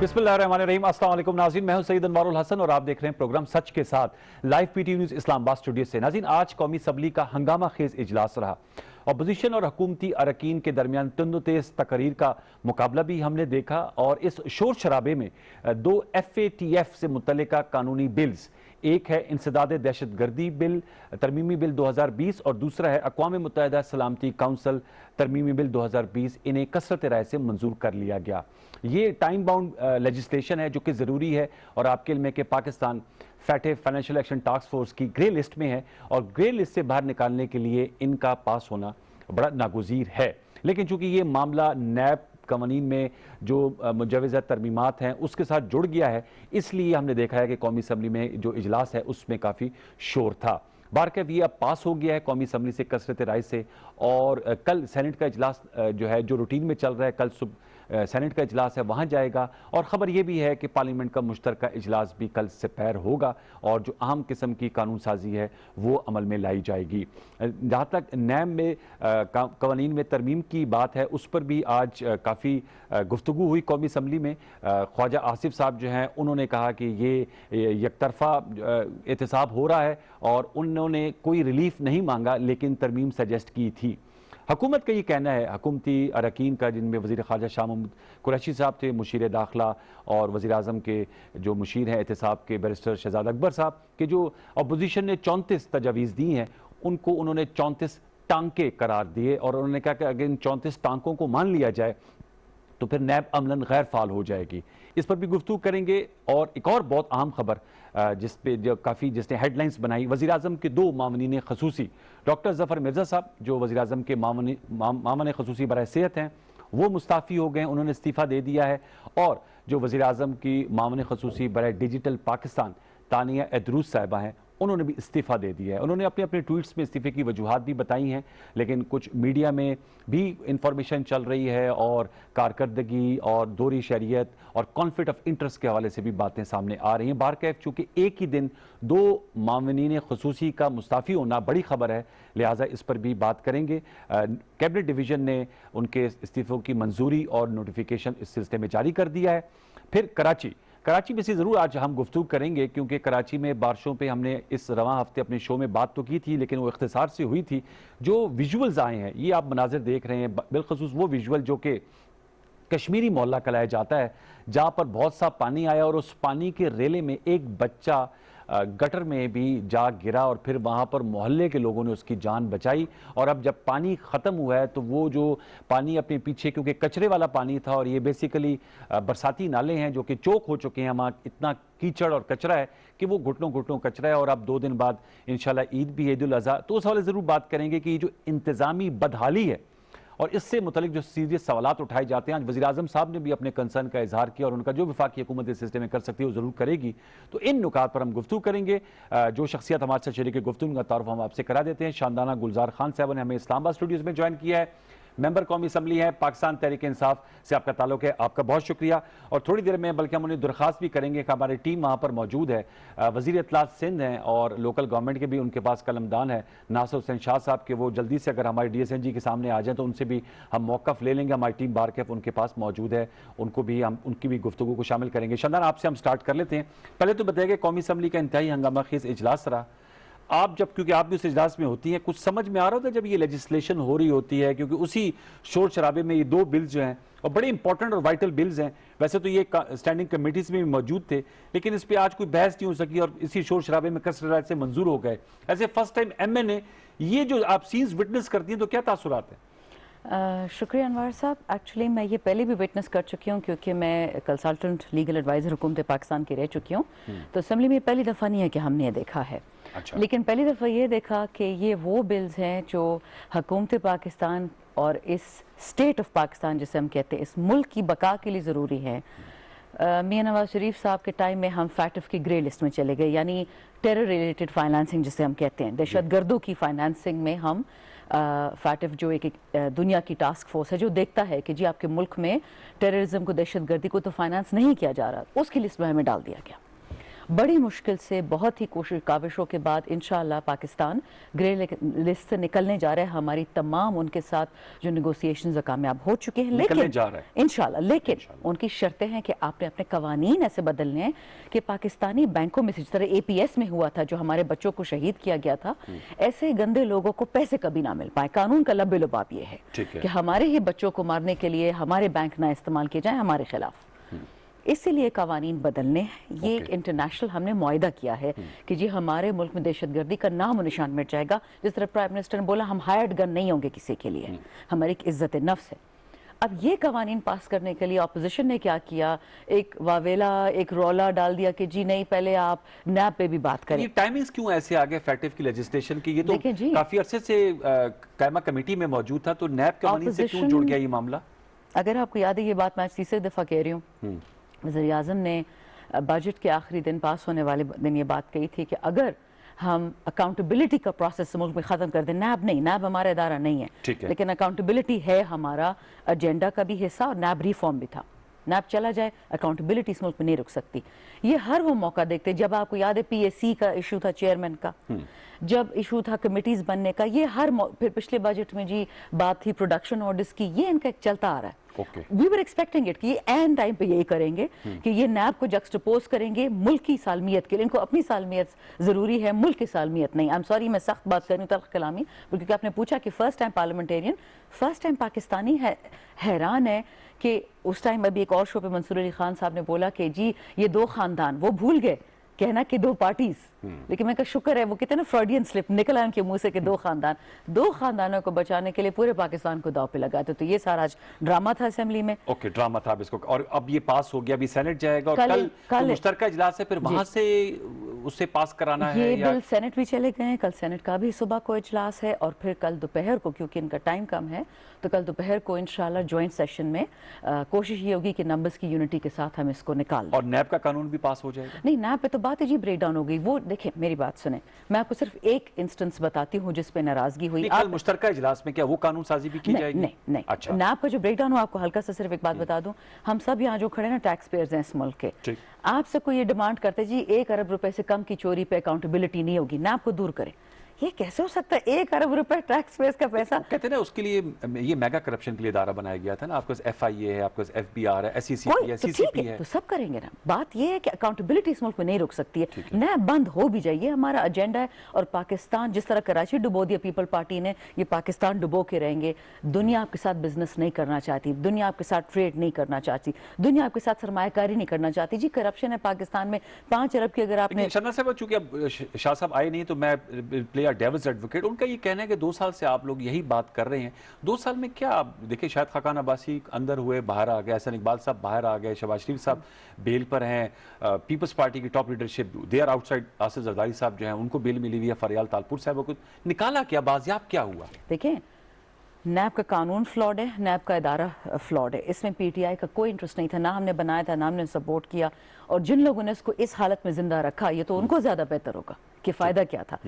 बिस्मिल्लाहिर्रहमानिर्रहीम। अस्सलाम वालेकुम नाज़रीन, मैं हूं सईद अनवारुल हसन और आप देख रहे हैं प्रोग्राम सच के साथ live PTV news Islamabad studio से। नाज़रीन, आज कौमी असम्बली का हंगामा खेज इजलास रहा। अपोजिशन और हुकूमती अरकान के दरमियान तुंद-तेज तकरीर का मुकाबला भी हमने देखा और इस शोर शराबे में दो FATF से मुतल्लिका कानूनी बिल्स, एक है इंसदाद दहशत गर्दी बिल तरमीमी बिल 2020 और दूसरा है अक़वाम मुत्तहिदा सलामती काउंसिल तरमीमी बिल 2020, इन्हें कसरत राय से मंजूर कर लिया गया। ये टाइम बाउंड लेजिस्लेशन है जो कि ज़रूरी है और आपके इल्म है कि पाकिस्तान फैटे फाइनेंशियल एक्शन टास्क फोर्स की ग्रे लिस्ट में है और ग्रे लिस्ट से बाहर निकालने के लिए इनका पास होना बड़ा नागुज़ीर है। लेकिन चूंकि ये मामला नैब कवानीन में जो मुजवज़ा तरमीमात हैं उसके साथ जुड़ गया है, इसलिए हमने देखा है कि कौमी असम्बली में जो इजलास है उसमें काफ़ी शोर था। बारकब ये अब पास हो गया है कौमी असम्बली से कसरत राय से और कल सेनेट का इजलास जो है जो रूटीन में चल रहा है, कल सुबह सेनेट का इजलास है वहाँ जाएगा और ख़बर यह भी है कि पार्लियामेंट का मुश्तरका इजलास भी कल से पैर होगा और जो अहम किस्म की कानून साजी है वो अमल में लाई जाएगी। जहाँ तक नैब में कवानीन में तरमीम की बात है उस पर भी आज काफ़ी गुफ्तगू हुई कौमी असम्बली में। ख्वाजा आसिफ साहब जो हैं उन्होंने कहा कि ये यकतरफा एहतसाब हो रहा है और उन्होंने कोई रिलीफ नहीं मांगा लेकिन तरमीम सजेस्ट की थी। हुकूमत का ये कहना है, हुकूमती अरकान का, जिनमें वज़ीर ख़ारजा शाह महमूद कुरैशी साहब थे, मुशीर दाखिला और वज़ीर आज़म के जो मुशीर हैं एहतसाब के बैरिस्टर शहजाद अकबर साहब, कि जो अपोजिशन ने 34 तजावीज़ दी हैं उनको उन्होंने 34 टांके करार दिए और उन्होंने कहा कि अगर इन 34 टांकों को मान लिया जाए तो फिर नैब अमलन गैर फाल हो जाएगी। इस पर भी गुफ्तगू करेंगे। और एक और बहुत अहम खबर जिस पे जो काफ़ी जिसने हेडलाइंस बनाई, वज़ीर आज़म के दो मामनीन खसूसी डॉक्टर ज़फ़र मिर्ज़ा साहब जो वज़ीर आज़म के मामन खसूसी बराए सेहत हैं वो मुस्ताफ़ी हो गए, उन्होंने इस्तीफ़ा दे दिया है। और जो वज़ीर आज़म की मामन खसूसी बराए डिजिटल पाकिस्तान तानिया एदरूस साहिबा हैं उन्होंने भी इस्तीफ़ा दे दिया है। उन्होंने अपने अपने ट्वीट्स में इस्तीफ़े की वजूहात भी बताई हैं, लेकिन कुछ मीडिया में भी इंफॉर्मेशन चल रही है और कारकर्दगी और दोहरी शरीयत और कॉन्फ्लिक्ट ऑफ इंटरेस्ट के हवाले से भी बातें सामने आ रही हैं। बारकैफ चूँकि एक ही दिन दो मामनीन खसूसी का मुस्ताफ़ी होना बड़ी खबर है, लिहाजा इस पर भी बात करेंगे। कैबिनेट डिवीज़न ने उनके इस्तीफ़ों की मंजूरी और नोटिफिकेशन इस सिलसिले में जारी कर दिया है। फिर कराची में से ज़रूर आज हम गुफ्तगू करेंगे क्योंकि कराची में बारिशों पे हमने इस रवां हफ्ते अपने शो में बात तो की थी लेकिन वो इख्तिसार से हुई थी। जो विजुअल्स आए हैं ये आप मनाजिर देख रहे हैं, बिलखसूस वो विजुअल जो कि कश्मीरी मोहल्ला कहलाया जाता है जहाँ पर बहुत सा पानी आया और उस पानी के रेले में एक बच्चा गटर में भी जा गिरा और फिर वहाँ पर मोहल्ले के लोगों ने उसकी जान बचाई। और अब जब पानी ख़त्म हुआ है तो वो जो पानी अपने पीछे, क्योंकि कचरे वाला पानी था और ये बेसिकली बरसाती नाले हैं जो कि चौक हो चुके हैं, वहाँ इतना कीचड़ और कचरा है कि वो घुटनों घुटनों कचरा है। और अब 2 दिन बाद इंशाल्लाह ईद भी है, ईद उल अज़हा, तो उस हवाले ज़रूर बात करेंगे कि जो इंतज़ामी बदहाली है और इससे मुतलिक जो सीरियस सवालात उठाए जाते हैं। आज वज़ीर आज़म साहब ने भी अपने कंसर्न का इजहार किया और उनका जो वफाकी हुकूमत इस सिलसिले में कर सकती है वो ज़रूर करेगी। तो इन नुकात पर हम गुफ्तगू करेंगे। जो शख्सियत हमारे साथ शरीक गुफ्तगू का तारुफ हम आपसे करा देते हैं। शानदाना गुलजार खान साहब ने हमें इस्लामाबाद स्टूडियोज़ में ज्वाइन किया है, मेंबर कौमी असम्बली है, पाकिस्तान तहरीक इंसाफ से आपका ताल्लुक है, आपका बहुत शुक्रिया। और थोड़ी देर में बल्कि हम उन्हें दरख्वास्त भी करेंगे कि हमारी टीम वहाँ पर मौजूद है, वज़ीर इत्तलात सिंध हैं और लोकल गवर्नमेंट के भी उनके पास कलमदान है नासिर हुसैन शाह साहब के, वो जल्दी से अगर हमारे DSNG के सामने आ जाएँ तो उनसे भी हम मौक़िफ़ ले लेंगे। हमारी टीम बारकैफ उनके पास मौजूद है, उनको भी हम उनकी भी गुफ्तगू को शामिल करेंगे। शानदार, आपसे हम स्टार्ट कर लेते हैं। पहले तो बताइए कौमी असम्बली का इंतहाई हंगामा खेज इजलास रहा। आप जब, क्योंकि आप भी उस इजलास में होती हैं, कुछ समझ में आ रहा था जब ये लेजिस्लेशन हो रही होती है, क्योंकि उसी शोर शराबे में ये दो बिल्स जो हैं और बड़े इंपॉर्टेंट और वाइटल बिल्स हैं, वैसे तो ये स्टैंडिंग कमेटीज में भी मौजूद थे लेकिन इस पर आज कोई बहस नहीं हो सकी और इसी शोर शराबे में कसरत राय से मंजूर हो गए। ऐसे फर्स्ट टाइम MNA ये जो आप सीन्स विटनेस करती हैं तो क्या तासुरात हैं? शुक्रिया अनवर साहब। एक्चुअली मैं ये पहले भी विटनेस कर चुकी हूँ क्योंकि मैं कंसल्टेंट लीगल एडवाइज़र हुकूमत पाकिस्तान की रह चुकी हूँ। तो असम्बली में पहली दफ़ा नहीं है कि हमने ये देखा है। अच्छा। लेकिन पहली दफ़ा ये देखा कि ये वो बिल्स हैं जो हुकूमत पाकिस्तान और इस स्टेट ऑफ पाकिस्तान जिसे हम कहते हैं, इस मुल्क की बका के लिए ज़रूरी है। मियां नवाज शरीफ साहब के टाइम में हम फैटफ की ग्रे लिस्ट में चले गए, यानी टेरर रिलेटेड फाइनेंसिंग जिसे हम कहते हैं, दहशत गर्दों की फाइनेंसिंग में हम फैटफ जो एक दुनिया की टास्क फोर्स है जो देखता है कि जी आपके मुल्क में टेररिज्म को, दहशत गर्दी को तो फाइनेंस नहीं किया जा रहा, उसकी लिस्ट में हमें डाल दिया गया। बड़ी मुश्किल से बहुत ही कोशिश काविशों के बाद इंशाअल्लाह पाकिस्तान ग्रे लिस्ट से निकलने जा रहा है। हमारी तमाम उनके साथ जो नेगोशिएशंस कामयाब हो चुके हैं, लेकिन इंशाअल्लाह, लेकिन उनकी शर्तें हैं कि आपने अपने कवानीन ऐसे बदलने हैं कि पाकिस्तानी बैंकों में जिस तरह APS में हुआ था, जो हमारे बच्चों को शहीद किया गया था, ऐसे गंदे लोगों को पैसे कभी ना मिल पाए। कानून का लबे लुबाब ये है कि हमारे ही बच्चों को मारने के लिए हमारे बैंक ना इस्तेमाल किए जाए हमारे खिलाफ। इसीलिए कवानीन बदलने हैं। ये एक इंटरनेशनल हमने मुआहिदा किया है कि जी हमारे मुल्क में दहशतगर्दी का नाम और निशान मिट जाएगा। जिस तरह प्राइम मिनिस्टर ने बोला हम हायर्ड गन नहीं होंगे किसी के लिए, हमारी एक इज्जत नफ्स है। अब ये कवानीन पास करने के लिए ऑपोजिशन ने क्या किया, एक वावेला, एक रौला डाल दिया कि जी नहीं, पहले आप नैब पे भी बात करें। ये टाइमिंग्स क्यों ऐसे आ गए फैक्टिव की लेजिस्लेशन की? ये तो काफी अरसे से कायमा कमेटी में मौजूद था, तो नैब कवानीन से क्यों जुड़ गया ये मामला? अगर आपको याद है, ये बात मैं तीसरी दफा कह रही हूँ, वज़ीर आज़म ने बजट के आखिरी दिन पास होने वाले दिन ये बात कही थी कि अगर हम अकाउंटेबिलिटी का प्रोसेस मुल्क में ख़त्म कर दें, नैब नहीं, नैब हमारा इदारा नहीं है, लेकिन अकाउंटेबिलिटी है हमारा एजेंडा का भी हिस्सा, और नैब रिफॉर्म भी था। नैब चला जाए, अकाउंटेबिलिटी इस मुल्क में नहीं रुक सकती। ये हर वो मौका देखते, जब आपको याद है PAC का इशू था चेयरमैन का, जब इशू था कमिटीज बनने का, ये हर फिर पिछले बजट में जी बात थी प्रोडक्शन ऑर्डर्स की, ये इनका एक चलता आ रहा है। वी वर एक्सपेक्टिंग इट कि ये एंड टाइम पे यही करेंगे कि ये नैब को जक्सटपोज करेंगे मुल्क की सालमियत के लिए। इनको अपनी सालमियत जरूरी है, मुल्क की सालमियत नहीं। आई एम सॉरी, मैं सख्त बात कर रही हूँ, तल्ख कलामी, क्योंकि आपने पूछा कि first time parliamentarian, first time Pakistani है। हैरान है कि उस टाइम अभी एक और शो पे मंसूर अली खान साहब ने बोला कि जी ये दो खानदान, वो भूल गए कहना कि दो पार्टीज, लेकिन मैं का शुक्र है वो कितने ना फ्रॉडियन स्लिप निकला उनके मुंह से कि दो खानदान, दो खानदानों को बचाने के लिए पूरे पाकिस्तान को दाव पे लगा। तो ये सारा आज ड्रामा था असेंबली में। ओके, ड्रामा था इसको, और अब ये पास हो गया, अभी सेनेट जाएगा, और कल मुश्तरका इजलास है, फिर वहां से उससे पास कराना है। ये बिल सेनेट भी चले गए हैं, कल सेनेट का भी सुबह को इजलास है, और फिर कल दोपहर को, क्योंकि इनका टाइम कम है, तो कल दोपहर को इंशाल्लाह ज्वाइंट सेशन में कोशिश ये होगी कि नंबर्स की यूनिटी के साथ हम इसको निकाल दें। और नैब का कानून भी पास हो जाएगा? नहीं, नैब पे तो बात जी ब्रेक डाउन हो गई। वो देखिए, मेरी बात सुने, मैं आपको सिर्फ एक इंस्टेंस बताती हूँ जिसपे नाराजगी हुई। कल मुश्तरका इजलास में क्या वो कानून साजी भी की जाएगी? नहीं। अच्छा, नैब का जो ब्रेक डाउन हुआ, आपको हल्का सा सिर्फ एक बात बता दूं, हम सब यहाँ जो खड़े ना टैक्स पेयर्स हैं इस मुल्क के, आपसे कोई ये डिमांड करते जी 1 अरब रुपए से कम की चोरी पे अकाउंटेबिलिटी नहीं होगी, नैब को दूर करें। ये कैसे हो सकता है? 1 अरब रुपए टैक्स पेयर्स का पैसा। कहते हैं ना, उसके लिए ये मेगा करप्शन के लिए इदारा बनाया गया था ना। आपके पास FIA है, आपके पास FBR है, SECP है, CCP है, तो सब करेंगे ना। बात ये है कि अकाउंटेबिलिटी इस मुल्क में नहीं रुक सकती है, न बंद हो भी जाइए, हमारा एजेंडा है। और पाकिस्तान जिस तरह कराची डुबो दिया पीपल पार्टी ने, ये पाकिस्तान डुबो के रहेंगे। दुनिया आपके साथ बिजनेस नहीं करना चाहती, दुनिया आपके साथ ट्रेड नहीं करना चाहती, दुनिया आपके साथ सरमायाकारी नहीं करना चाहती। जी करप्शन है पाकिस्तान में 5 अरब की। अगर आपने शर्मा साहब, चूंकि अब शाह साहब आए नहीं, तो मैं प्ले अ डेविल्स एडवोकेट। उनका ये कहना है कि 2 साल से आप लोग यही बात कर रहे हैं। 2 साल में क्या, आप देखिए, शायद खाकान अब्बासी अंदर हुए, बाहर आ गए, हसन इकबाल साहब बाहर आ गए, शहबाज शरीफ साहब बेल पर हैं, पीपल्स पार्टी की top leadership they are outside, Asif Zardari साहब जो हैं उनको बेल मिली हुई है, फरियाल तालपुर साहब को निकाला क्या, बाजियाब क्या हुआ? देखिए, नैब का कानून फ्लॉड है, नैब का इदारा फ्लॉड है। इसमें PTI का कोई इंटरेस्ट नहीं था, ना हमने बनाया था, ना हमने सपोर्ट किया। और जिन लोगों ने इसको इस हालत में जिंदा रखा, ये तो उनको ज्यादा बेहतर होगा कि फायदा क्या था।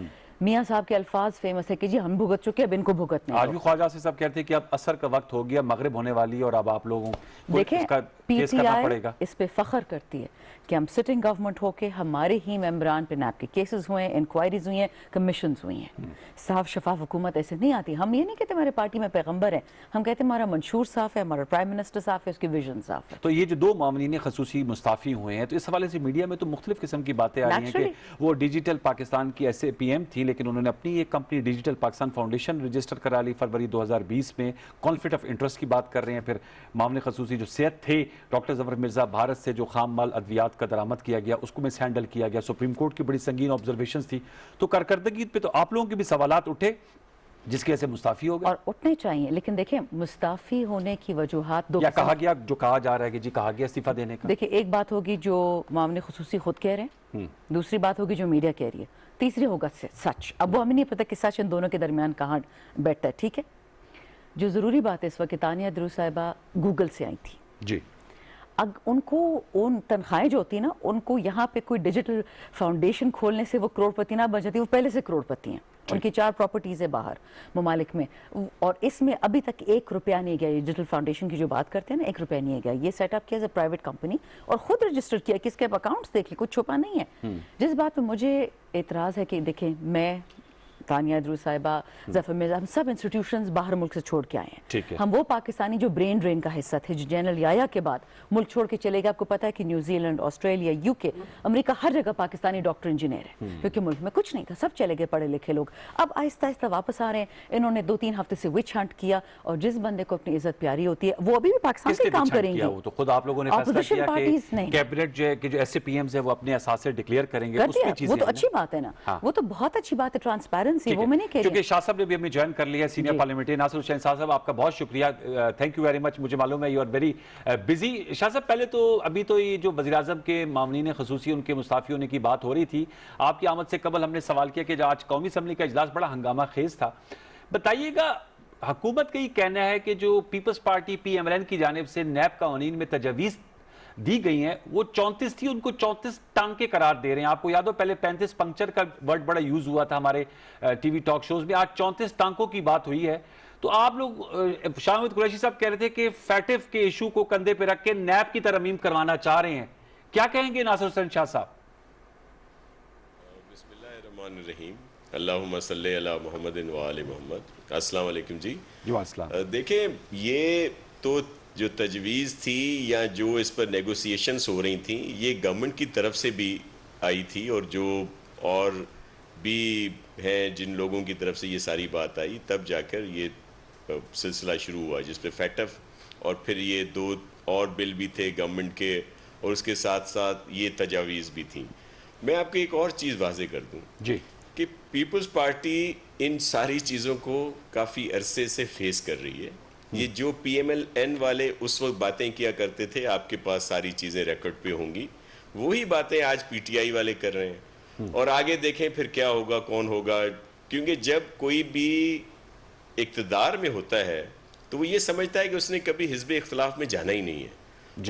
मियाँ साहब के अल्फाज फेमस है कि जी हम भुगत चुके, अब इनको भुगतने। आज भी ख्वाजा से सब कहते हैं कि अब असर का वक्त हो गया, मगरिब होने वाली है, और अब आप लोगों को इसका केस करना पड़ेगा। इस पे फख्र करती है कि हम सिटिंग गवर्नमेंट होके हमारे ही मेंबरान पे नैब के केसेस हुए हैं, इंक्वायरीज हुई हैं, कमीशंस हुई हैं। साफ शफाफ हुकूमत ऐसे नहीं आती। हम ये नहीं कहते हमारे पार्टी में पैगंबर है, हम कहते हैं हमारा मंशूर साफ है, हमारा प्राइम मिनिस्टर साफ है, उसकी विजन साफ है। तो ये जो 2 मामलीन खसूसी मुस्ताफी हुए हैं, तो इस हवाले से मीडिया में तो मुख्तलिफ किस्म की बातें आ रही हैं कि वो डिजिटल पाकिस्तान की SAPM थी, लेकिन उन्होंने अपनी एक company digital Pakistan foundation register करा ली फरवरी 2020 में। कॉन्फ्लिक्ट ऑफ इंटरेस्ट की बात कर रहे हैं। फिर मामले खसूसी जो सेहत थे, डॉक्टर जफर मिर्जा, भारत से जो खाम माल अद्वियात का दरामद किया गया, उसको मिस हैंडल किया गया, सुप्रीम कोर्ट की बड़ी संगीन ऑब्जर्वेशन थी। तो कारकर्दगी पे तो आप लोगों के भी सवालात उठे, जिसकी वजह से मुस्ताफी हो गए, और उठने चाहिए। लेकिन देखिए, मुस्ताफी होने की वजूहात 2 या कहा गया, जो कहा जा रहा है कि जी कहा गया इस्तीफा देने का। देखिए, एक बात होगी जो मामले खसूसी खुद कह रहे हैं, दूसरी बात होगी जो मीडिया कह रही है, तीसरी होगा सच। अब वो हमें नहीं पता कि सच इन दोनों के दरमियान कहाँ बैठता है। ठीक है, जो जरूरी बात है इस वक्त, तानिया दरू साहिबा गूगल से आई थी जी। अब उनको उन तनख्वाहें जो होती है ना, उनको यहाँ पे कोई डिजिटल फाउंडेशन खोलने से वो करोड़पति ना बन जाती, वो पहले से करोड़पति हैं। उनकी 4 प्रॉपर्टीज है बाहर ममालिक में, और इसमें अभी तक 1 रुपया नहीं गया। डिजिटल फाउंडेशन की जो बात करते हैं ना, 1 रुपया नहीं गया। ये सेटअप किया एज अ प्राइवेट कंपनी और खुद रजिस्टर किया, किसके अकाउंट्स देख ली, कुछ छुपा नहीं है। जिस बात पे मुझे एतराज़ है कि देखें, मैं तानिया द्रू साहिबा, जफर मिर्जा, हम सब इंस्टीट्यूशंस बाहर मुल्क से छोड़ के आए हैं। हम वो पाकिस्तानी जो ब्रेन ड्रेन का हिस्सा थे, जो जनरल याया के बाद मुल्क छोड़ के चले गए। आपको पता है कि न्यूजीलैंड, ऑस्ट्रेलिया, यूके, अमेरिका, हर जगह पाकिस्तानी डॉक्टर इंजीनियर है, क्योंकि मुल्क में कुछ नहीं था, सब चले गए पढ़े लिखे लोग। अब आहिस्ता आहिस्ता वापस आ रहे हैं। इन्होंने 2-3 हफ्ते से विच हंट किया, और जिस बंदे को अपनी इज्जत प्यारी होती है वो अभी भी पाकिस्तान से काम करेंगे। वो तो खुद आप लोगों ने फैसला किया कि कैबिनेट जो एसपीएम्स है वो अपने असासे डिक्लेयर करेंगे, वो तो अच्छी बात है ना, वो तो बहुत अच्छी बात है, ट्रांसपेरेंसी, वो मैंने कहा। शाह साहब ने भी हमें ज्वाइन कर लिया, सीनियर पार्लियामेंटेरियन नासिर हुसैन साहब, आपका बहुत शुक्रिया, थैंक यू वेरी मच। मुझे मालूम है you are very busy. Shah साहब, पहले तो अभी तो ये जो वज़ीर आज़म के मामलीन ख़ुसूसी उनके मुस्ताफ़ी होने की बात हो रही थी, आपकी आमद से कबल हमने सवाल किया कि आज कौमी असम्बली का इजलास बड़ा हंगामा खेज था। बताइएगा, हुकूमत का ये कहना है कि जो पीपल्स पार्टी PMLN की जानिब से नैब कानून में तजवीज़ दी गई हैं वो 34 थी, उनको 34 टांके करार दे रहे हैं। आपको याद हो पहले 35 पंक्चर का वर्ड बड़ा यूज हुआ था हमारे टीवी टॉक शोज में, आज 34 टांकों की बात हुई है। तो आप लोग, शाह महमूद कुरैशी साहब कह रहे थे कि फैटिफ के इशू को कंधे पे रख के नैब की तरमीम करवाना चाह रहे हैं, क्या कहेंगे नासिर हुसैन शाह साहब? बिस्मिल्लाहिर्रहमानिर्रहीम, अल्लाहुम्मा सल्ली अला मुहम्मदिन व आले मुहम्मद। अस्सलाम वालेकुम जी। देखें, ये तो जो तजवीज़ थी या जो इस पर नेगोशिएशंस हो रही थी, ये गवर्नमेंट की तरफ से भी आई थी, और जो और भी हैं जिन लोगों की तरफ से ये सारी बात आई, तब जाकर ये सिलसिला शुरू हुआ, जिस पे फैटफ और फिर ये 2 और बिल भी थे गवर्नमेंट के, और उसके साथ साथ ये तजावीज़ भी थी। मैं आपको एक और चीज़ वाज़े कर दूँ जी कि पीपल्स पार्टी इन सारी चीज़ों को काफ़ी अरसे से फेस कर रही है। ये जो PMLN वाले उस वक्त बातें किया करते थे, आपके पास सारी चीज़ें रिकॉर्ड पे होंगी, वही बातें आज PTI वाले कर रहे हैं। और आगे देखें फिर क्या होगा, कौन होगा, क्योंकि जब कोई भी इक़्तिदार में होता है तो वो ये समझता है कि उसने कभी हिज़्ब इख्तिलाफ में जाना ही नहीं है,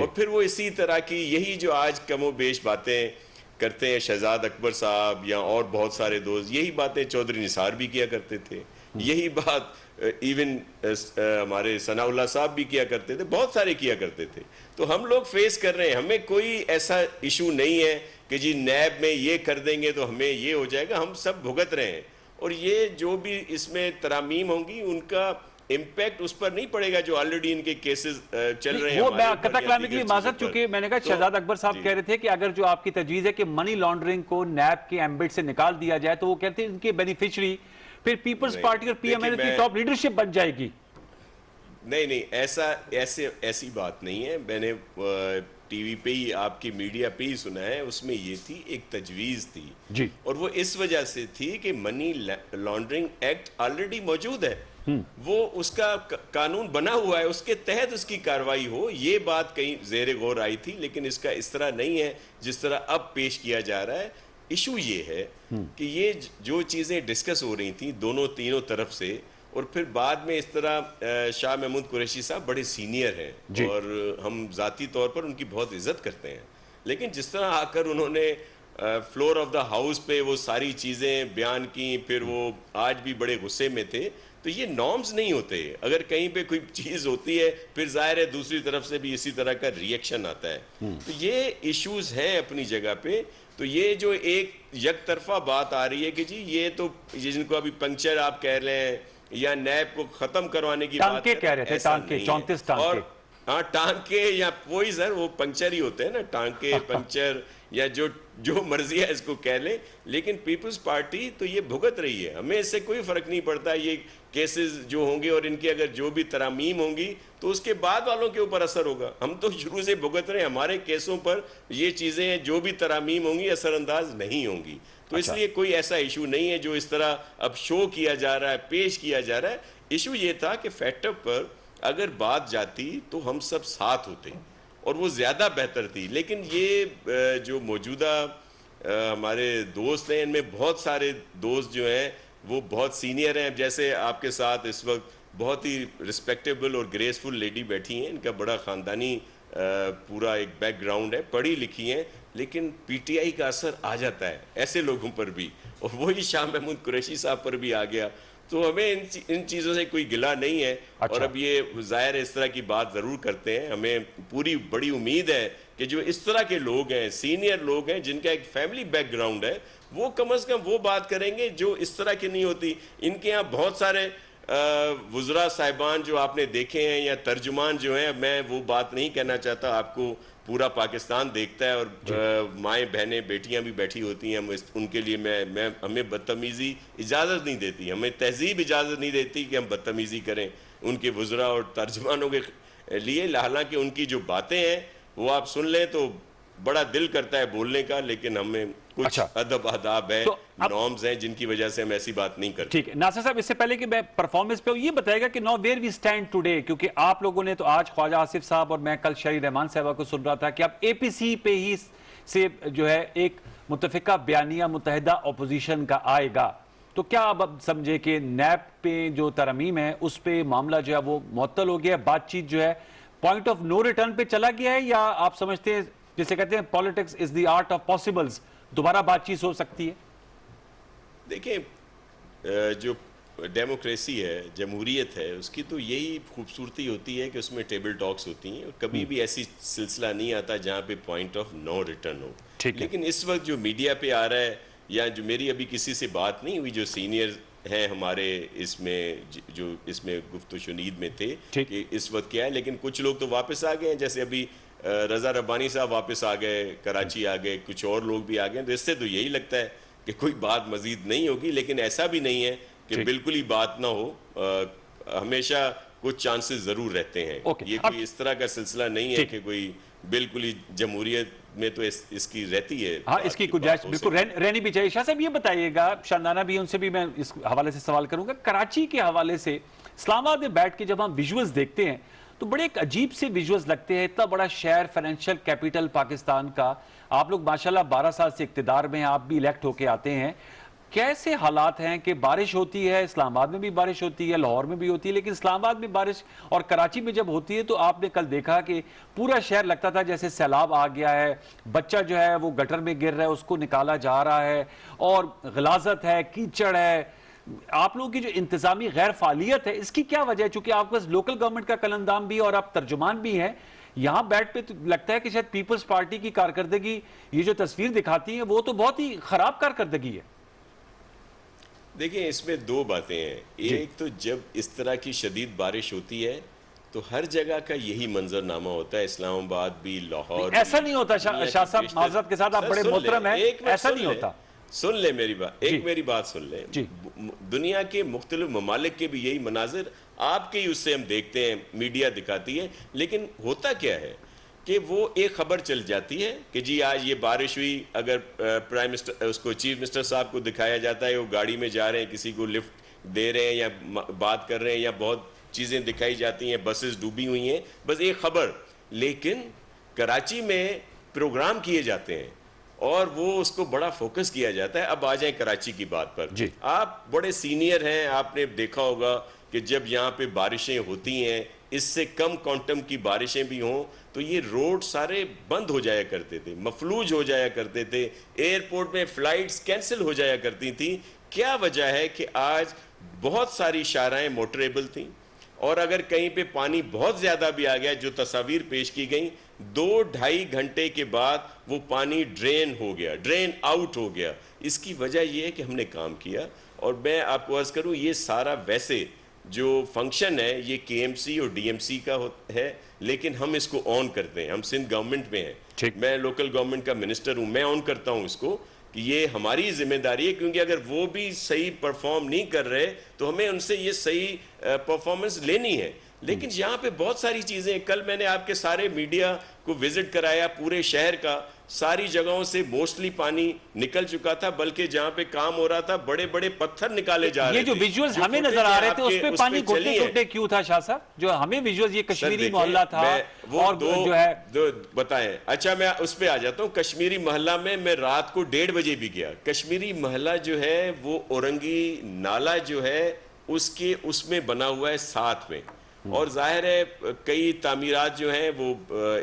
और फिर वो इसी तरह की यही जो आज कमो बेश बातें करते हैं शहजाद अकबर साहब या और बहुत सारे दोस्त, यही बातें चौधरी निसार भी किया करते थे, यही बात इवन हमारे सनाउल्लाह साहब भी किया करते थे, बहुत सारे किया करते थे। तो हम लोग फेस कर रहे हैं, हमें कोई ऐसा इशू नहीं है कि जी नैब में ये कर देंगे तो हमें ये हो जाएगा, हम सब भुगत रहे हैं। और ये जो भी इसमें तरामीम होंगी उनका इम्पैक्ट उस पर नहीं पड़ेगा जो ऑलरेडी इनके केसेस चल रहे हैं। वो मैं कतला कराने के लिए माजरत, चूंकि मैंने कहा शहजाद अकबर साहब कह रहे थे कि अगर जो आपकी तजवीज़ है कि मनी लॉन्ड्रिंग को नैब के एम्बिट से निकाल दिया जाए, तो वो कहते हैं इनके बेनिफिशियरी फिर पीपल्स पार्टी और PMLN की टॉप लीडरशिप बन जाएगी। नहीं, ऐसी बात नहीं है। मैंने टीवी पे ही, आपकी मीडिया पे ही सुना है, उसमें ये थी, एक तजवीज़ थी जी, और वो इस वजह से थी कि मनी लॉन्ड्रिंग एक्ट ऑलरेडी मौजूद है, वो उसका कानून बना हुआ है, उसके तहत उसकी कार्रवाई हो, ये बात कहीं ज़ेरे गौर आई थी। लेकिन इसका इस तरह नहीं है जिस तरह अब पेश किया जा रहा है। इशू ये है कि ये जो चीज़ें डिस्कस हो रही थी तीनों तरफ से, और फिर बाद में इस तरह शाह महमूद कुरैशी साहब बड़े सीनियर हैं और हम ज़ाती तौर पर उनकी बहुत इज्जत करते हैं, लेकिन जिस तरह आकर उन्होंने फ्लोर ऑफ द हाउस पे वो सारी चीज़ें बयान की, फिर वो आज भी बड़े गुस्से में थे, तो ये नॉर्म्स नहीं होते। अगर कहीं पे कोई चीज़ होती है फिर जाहिर है दूसरी तरफ से भी इसी तरह का रिएक्शन आता है। तो ये इश्यूज हैं अपनी जगह पे। तो ये जो एक यकतरफा बात आ रही है कि जी ये तो जिनको अभी पंक्चर आप कह रहे हैं या नैब को खत्म करवाने की बात कह रहे थे, टांके 34 टांके, और हाँ टांके या वही सर वो पंक्चर ही होते हैं ना, टांके पंक्चर या जो मर्जी है इसको कह लें, लेकिन पीपल्स पार्टी तो ये भुगत रही है। हमें इससे कोई फर्क नहीं पड़ता ये केसेस जो होंगे और इनकी अगर जो भी तरामीम होंगी तो उसके बाद वालों के ऊपर असर होगा। हम तो शुरू से भुगत रहे हैं, हमारे केसों पर ये चीज़ें जो भी तरामीम होंगी असरअंदाज नहीं होंगी। तो इसलिए कोई ऐसा इशू नहीं है जो इस तरह अब शो किया जा रहा है, पेश किया जा रहा है। इशू ये था कि फैक्टअप पर अगर बात जाती तो हम सब साथ होते और वो ज़्यादा बेहतर थी। लेकिन ये जो मौजूदा हमारे दोस्त हैं, इनमें बहुत सारे दोस्त जो हैं वो बहुत सीनियर हैं। जैसे आपके साथ इस वक्त बहुत ही रिस्पेक्टेबल और ग्रेसफुल लेडी बैठी हैं, इनका बड़ा ख़ानदानी पूरा एक बैकग्राउंड है, पढ़ी लिखी हैं, लेकिन पीटीआई का असर आ जाता है ऐसे लोगों पर भी, और वही शाह महमूद कुरैशी साहब पर भी आ गया। तो हमें इन चीज़ों से कोई गिला नहीं है। अच्छा। और अब ये ज़ाहिर इस तरह की बात ज़रूर करते हैं, हमें पूरी बड़ी उम्मीद है कि जो इस तरह के लोग हैं, सीनियर लोग हैं, जिनका एक फैमिली बैकग्राउंड है, वो कम से कम वो बात करेंगे जो इस तरह की नहीं होती। इनके यहाँ बहुत सारे वुज़रा साहिबान जो आपने देखे हैं या तर्जुमान जो हैं, मैं वो बात नहीं कहना चाहता, आपको पूरा पाकिस्तान देखता है, और माएँ बहनें बेटियां भी बैठी होती हैं, उनके लिए मैं हमें बदतमीज़ी इजाज़त नहीं देती, हमें तहजीब इजाज़त नहीं देती कि हम बदतमीज़ी करें उनके वुज़रा और तर्जुमानों के लिए। हालांकि उनकी जो बातें हैं वो आप सुन लें तो बड़ा दिल करता है बोलने का, लेकिन हमें कुछ अच्छा। अदब आदाब है, तो नॉर्म्स हैं, जिनकी वजह से हम ऐसी बात नहीं करते। ठीक है नासिर साहब, इससे पहले कि मैं परफॉर्मेंस पे ये बताएगा कि now where we stand today, क्योंकि आप लोगों ने तो आज ख्वाजा आसिफ साहब और मैं कल शरी रहमान साहबा को सुन रहा था कि आप एपीसी पे ही से जो है एक मुतफिका बयानिया मुतहदा अपोजिशन का आएगा, तो क्या आप अब समझे कि नैब पे जो तरमीम है उस पे मामला जो है वो मुअत्तल हो गया, बातचीत जो है पॉइंट ऑफ नो रिटर्न पे चला गया है, या आप समझते हैं जिसे कहते हैं politics is the art of possibles, दोबारा बातचीत हो सकती है? देखिए, जो डेमोक्रेसी है, जमहूरियत है, उसकी तो यही खूबसूरती होती है कि उसमें टेबल टॉक्स होती हैं, और कभी भी ऐसी सिलसिला नहीं आता जहाँ पे पॉइंट ऑफ नो रिटर्न हो। लेकिन इस वक्त जो मीडिया पे आ रहा है, या जो मेरी अभी किसी से बात नहीं हुई, जो सीनियर हैं हमारे इसमें, जो इसमें गुफ्तगू शुनीद में थे कि इस वक्त क्या है, लेकिन कुछ लोग तो वापस आ गए हैं, जैसे अभी रज़ा रब्बानी साहब वापस आ गए, कराची आ गए, कुछ और लोग भी आ गए। तो इससे तो यही लगता है कि कोई बात मजीद नहीं होगी, लेकिन ऐसा भी नहीं है कि बिल्कुल ही बात ना हो, हमेशा कुछ चांसेस जरूर रहते हैं। ये कोई इस तरह का सिलसिला नहीं है कि कोई बिल्कुल ही जमहूरियत में तो इसकी रहती है। हाँ, इसकी गुंजाइश बिल्कुल रहनी भी चाहिए। शाह साहब ये बताइएगा, शानदाना भी उनसे भी मैं इस हवाले से सवाल करूंगा, कराची के हवाले से इस्लामाबाद में बैठ के जब हम विजुअल्स देखते हैं तो बड़े एक अजीब से विजुअल्स लगते हैं। इतना बड़ा शहर, फाइनेंशियल कैपिटल पाकिस्तान का, आप लोग माशाल्लाह 12 साल से इक्तिदार में हैं, आप भी इलेक्ट होके आते हैं, कैसे हालात हैं कि बारिश होती है, इस्लामाबाद में भी बारिश होती है, लाहौर में भी होती है, लेकिन इस्लामाबाद में बारिश और कराची में जब होती है तो आपने कल देखा कि पूरा शहर लगता था जैसे सैलाब आ गया है, बच्चा जो है वो गटर में गिर रहा है, उसको निकाला जा रहा है, और गलाजत है, कीचड़ है। आप लोगों की जो इंतजामी गैर फालियत है, इसकी क्या वजह है? चूंकि आपके पास लोकल गवर्नमेंट का कलंदाम भी और आप तर्जुमान भी हैं, यहां बैठ पे तो लगता है कि शायद पीपल्स पार्टी की कारकर्दगी, ये जो तस्वीर दिखाती है वो तो बहुत ही खराब कारकर्दगी है। देखिए, इसमें दो बातें हैं। एक तो जब इस तरह की शदीद बारिश होती है तो हर जगह का यही मंजरनामा होता है, इस्लामाबाद भी, लाहौर। ऐसा नहीं होता शाह साहब, माजरत के साथ, आप बड़े मोहतरम हैं, ऐसा नहीं होता। सुन ले मेरी बात, मेरी बात सुन ले। दुनिया के मुख्तलिफ ममालिक के भी यही मनाजिर आपके ही उससे हम देखते हैं, मीडिया दिखाती है। लेकिन होता क्या है कि वो एक खबर चल जाती है कि जी आज ये बारिश हुई, अगर प्राइम मिनिस्टर, उसको चीफ मिनिस्टर साहब को दिखाया जाता है, वो गाड़ी में जा रहे हैं, किसी को लिफ्ट दे रहे हैं या बात कर रहे हैं, या बहुत चीज़ें दिखाई जाती हैं, बसेस डूबी हुई हैं, बस एक खबर। लेकिन कराची में प्रोग्राम किए जाते हैं और वो उसको बड़ा फोकस किया जाता है। अब आ जाए कराची की बात पर। आप बड़े सीनियर हैं, आपने देखा होगा कि जब यहाँ पे बारिशें होती हैं, इससे कम क्वांटम की बारिशें भी हों, तो ये रोड सारे बंद हो जाया करते थे, मफलूज हो जाया करते थे, एयरपोर्ट में फ्लाइट्स कैंसिल हो जाया करती थी। क्या वजह है कि आज बहुत सारी शाराएं मोटरेबल थी, और अगर कहीं पे पानी बहुत ज़्यादा भी आ गया, जो तस्वीर पेश की गई, 2-2.5 घंटे के बाद वो पानी ड्रेन हो गया, ड्रेन आउट हो गया। इसकी वजह यह है कि हमने काम किया। और मैं आपको अर्ज़ करूं, ये सारा वैसे जो फंक्शन है ये केएमसी और डीएमसी का है, लेकिन हम इसको ऑन करते हैं, हम सिंध गवर्नमेंट में हैं, मैं लोकल गवर्नमेंट का मिनिस्टर हूं, मैं ऑन करता हूं इसको कि ये हमारी जिम्मेदारी है, क्योंकि अगर वो भी सही परफॉर्म नहीं कर रहे तो हमें उनसे ये सही परफॉर्मेंस लेनी है। लेकिन यहाँ पे बहुत सारी चीज़ें, कल मैंने आपके सारे मीडिया को विजिट कराया, पूरे शहर का, सारी जगहों से मोस्टली पानी निकल चुका था, बल्कि जहाँ पे काम हो रहा था बड़े बड़े पत्थर निकाले जा रहे थे। ये जो विजुअल्स हमें नजर आ रहे थे उस पे पानी घुटने क्यों था शाह साहब? जो हमें विजुअल्स, ये कश्मीरी मोहल्ला था, और जो है दो बताएं। अच्छा, मैं उस पे आ जाता हूँ। कश्मीरी मोहल्ला में मैं रात को 1:30 बजे भी गया। कश्मीरी मोहल्ला जो है वो औरंगी नाला जो है उसके उसमें बना हुआ है साथ में, और जाहिर है कई तामीरात जो हैं वो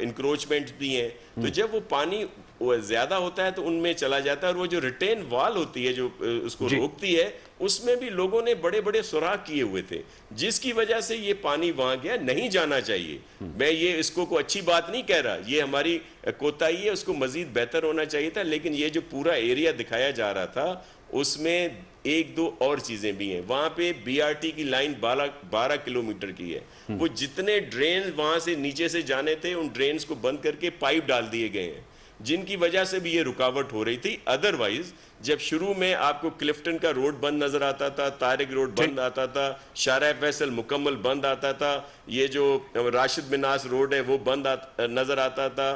इंक्रोचमेंट भी हैं, तो जब वो पानी ज्यादा होता है तो उनमें चला जाता है, और वो जो रिटेन वॉल होती है जो उसको रोकती है, उसमें भी लोगों ने बड़े बड़े सुराख किए हुए थे, जिसकी वजह से ये पानी वहां गया। नहीं जाना चाहिए, मैं ये इसको को अच्छी बात नहीं कह रहा, ये हमारी कोताही है, उसको मजीद बेहतर होना चाहिए था। लेकिन ये जो पूरा एरिया दिखाया जा रहा था उसमें एक दो और चीजें भी हैं। वहां पे बीआरटी की लाइन 12 किलोमीटर की है, वो जितने ड्रेन वहां से नीचे से जाने थे उन ड्रेन्स को बंद करके पाइप डाल दिए गए हैं, जिनकी वजह से भी ये रुकावट हो रही थी। अदरवाइज जब शुरू में आपको क्लिफ्टन का रोड बंद नजर आता था, तारिक रोड बंद आता था, शारा फैसल मुकम्मल बंद आता था, ये जो राशिद मिनास रोड है वो बंद नजर आता था,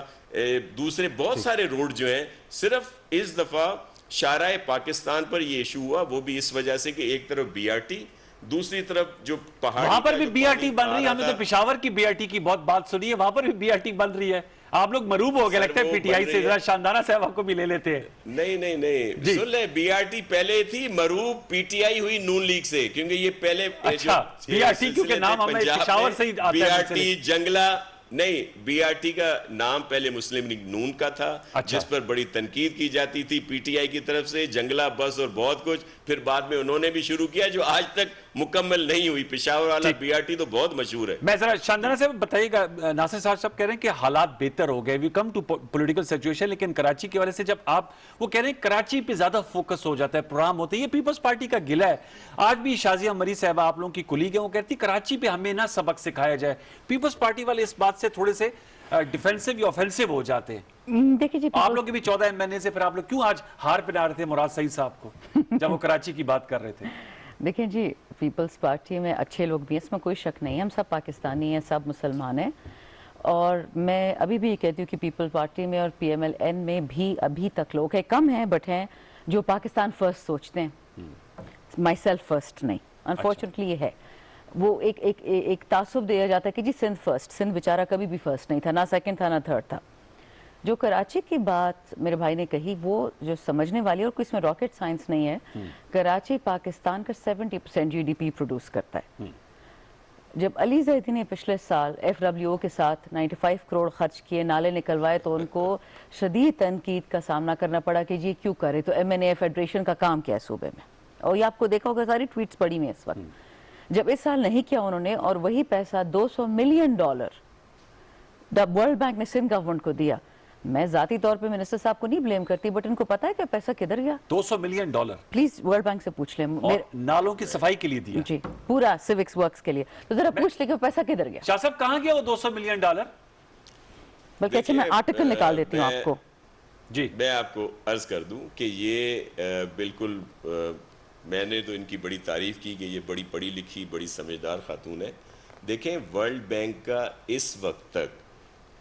दूसरे बहुत सारे रोड जो हैं, सिर्फ इस दफा शाराए पाकिस्तान पर ये इशू हुआ, वो भी इस वजह से कि एक तरफ बीआरटी, दूसरी तरफ जो पहाड़, वहां पर भी बीआरटी बन रही है। हमने तो पेशावर की बीआरटी की बहुत बात सुनी है, वहां पर भी बीआरटी बन रही है। आप लोग मरूब हो गए लगता है पीटीआई से, जरा शानदाना साहब आपको भी ले लेते हैं। नहीं सुन ले, बीआरटी पहले थी मरूब, पीटीआई हुई नून लीग से, क्योंकि ये पहले अच्छा बीआरटी क्योंकि नाम हमें पेशावर से ही आता है। बीआरटी जंगला नहीं, बीआरटी का नाम पहले मुस्लिम लीग नून का था, जिस पर बड़ी तनकीद की जाती थी पीटीआई की तरफ से, जंगला बस और बहुत कुछ। फिर बाद में उन्होंने भी शुरू किया जो आज तक मुकम्मल नहीं हुई। पेशावर वाला बीआरटी तो बहुत मशहूर है। मैं जरा शानदाना से बताइएगा, नासिर साहब कह रहे हैं कि हालात बेहतर हो गए, we come to political situation, लेकिन कराची की वजह से जब आप वो कह रहे हैं कराची पे ज्यादा फोकस हो जाता है, प्रोग्राम होते हैं, ये पीपल्स पार्टी का गिला है। आज भी शाजिया मरी साहब आप लोगों की कुलीग है, वो कहती कराची पे हमें ना सबक सिखाया जाए। पीपल्स पार्टी वाले इस बात से थोड़े से डिफेंसिव या ऑफेंसिव हो जाते हैं। देखिए जी, आप लोग भी 14 महीने से फिर आप लोग क्यों आज हार पिला रहे थे मुराद सईद साहब को जब वो कराची की बात कर रहे थे? देखिए जी, पीपल्स पार्टी में अच्छे लोग भी हैं, इसमें कोई शक नहीं है, हम सब पाकिस्तानी हैं, सब मुसलमान हैं। और मैं अभी भी ये कहती हूँ कि पीपल पार्टी में और पीएमएल-एन में भी अभी तक लोग हैं, कम हैं बट हैं, जो पाकिस्तान फर्स्ट सोचते हैं, माई सेल्फ फर्स्ट नहीं। अनफॉर्चुनेटली ये है, वो एक तासुब दिया जाता है कि जी सिंध फर्स्ट। सिंध बेचारा कभी भी फर्स्ट नहीं था, ना सेकंड था ना थर्ड था। जो कराची की बात मेरे भाई ने कही वो जो समझने वाली, और कोई इसमें रॉकेट साइंस नहीं है। कराची पाकिस्तान का 70% जीडीपी प्रोड्यूस करता है। जब अली जैदी ने पिछले साल एफडब्ल्यूओ के साथ 95 करोड़ खर्च किए, नाले निकलवाए, तो उनको शदीद तनकीद का सामना करना पड़ा कि जी क्यों करे, तो एमएनए फेडरेशन का काम क्या है सूबे में। और ये आपको देखा होगा, सारी ट्वीट्स पड़ी हुई हैं इस वक्त। जब इस साल नहीं किया उन्होंने, और वही पैसा $200 मिलियन वर्ल्ड बैंक ने सिंध गवर्नमेंट को दिया। मैं जाती तौर पे मिनिस्टर साहब को नहीं ब्लेम करती, बट इनको पता है कि पैसा किधर गया। $200 मिलियन प्लीज वर्ल्ड बैंक से पूछ लें, नालों की सफाई के लिए दिया जी, पूरा सिविक्स वर्क्स के लिए। तो जरा पूछ ले कि पैसा किधर गया। शाह साहब कहां गया वो $200 मिलियन? बल्कि अच्छा मैं आर्टिकल निकाल देती हूँ आपको जी। मैं आपको अर्ज कर दूं कि ये बिल्कुल मैंने तो इनकी बड़ी तारीफ की कि ये बड़ी पढ़ी लिखी, बड़ी समझदार खातून है। देखें, वर्ल्ड बैंक का इस वक्त तक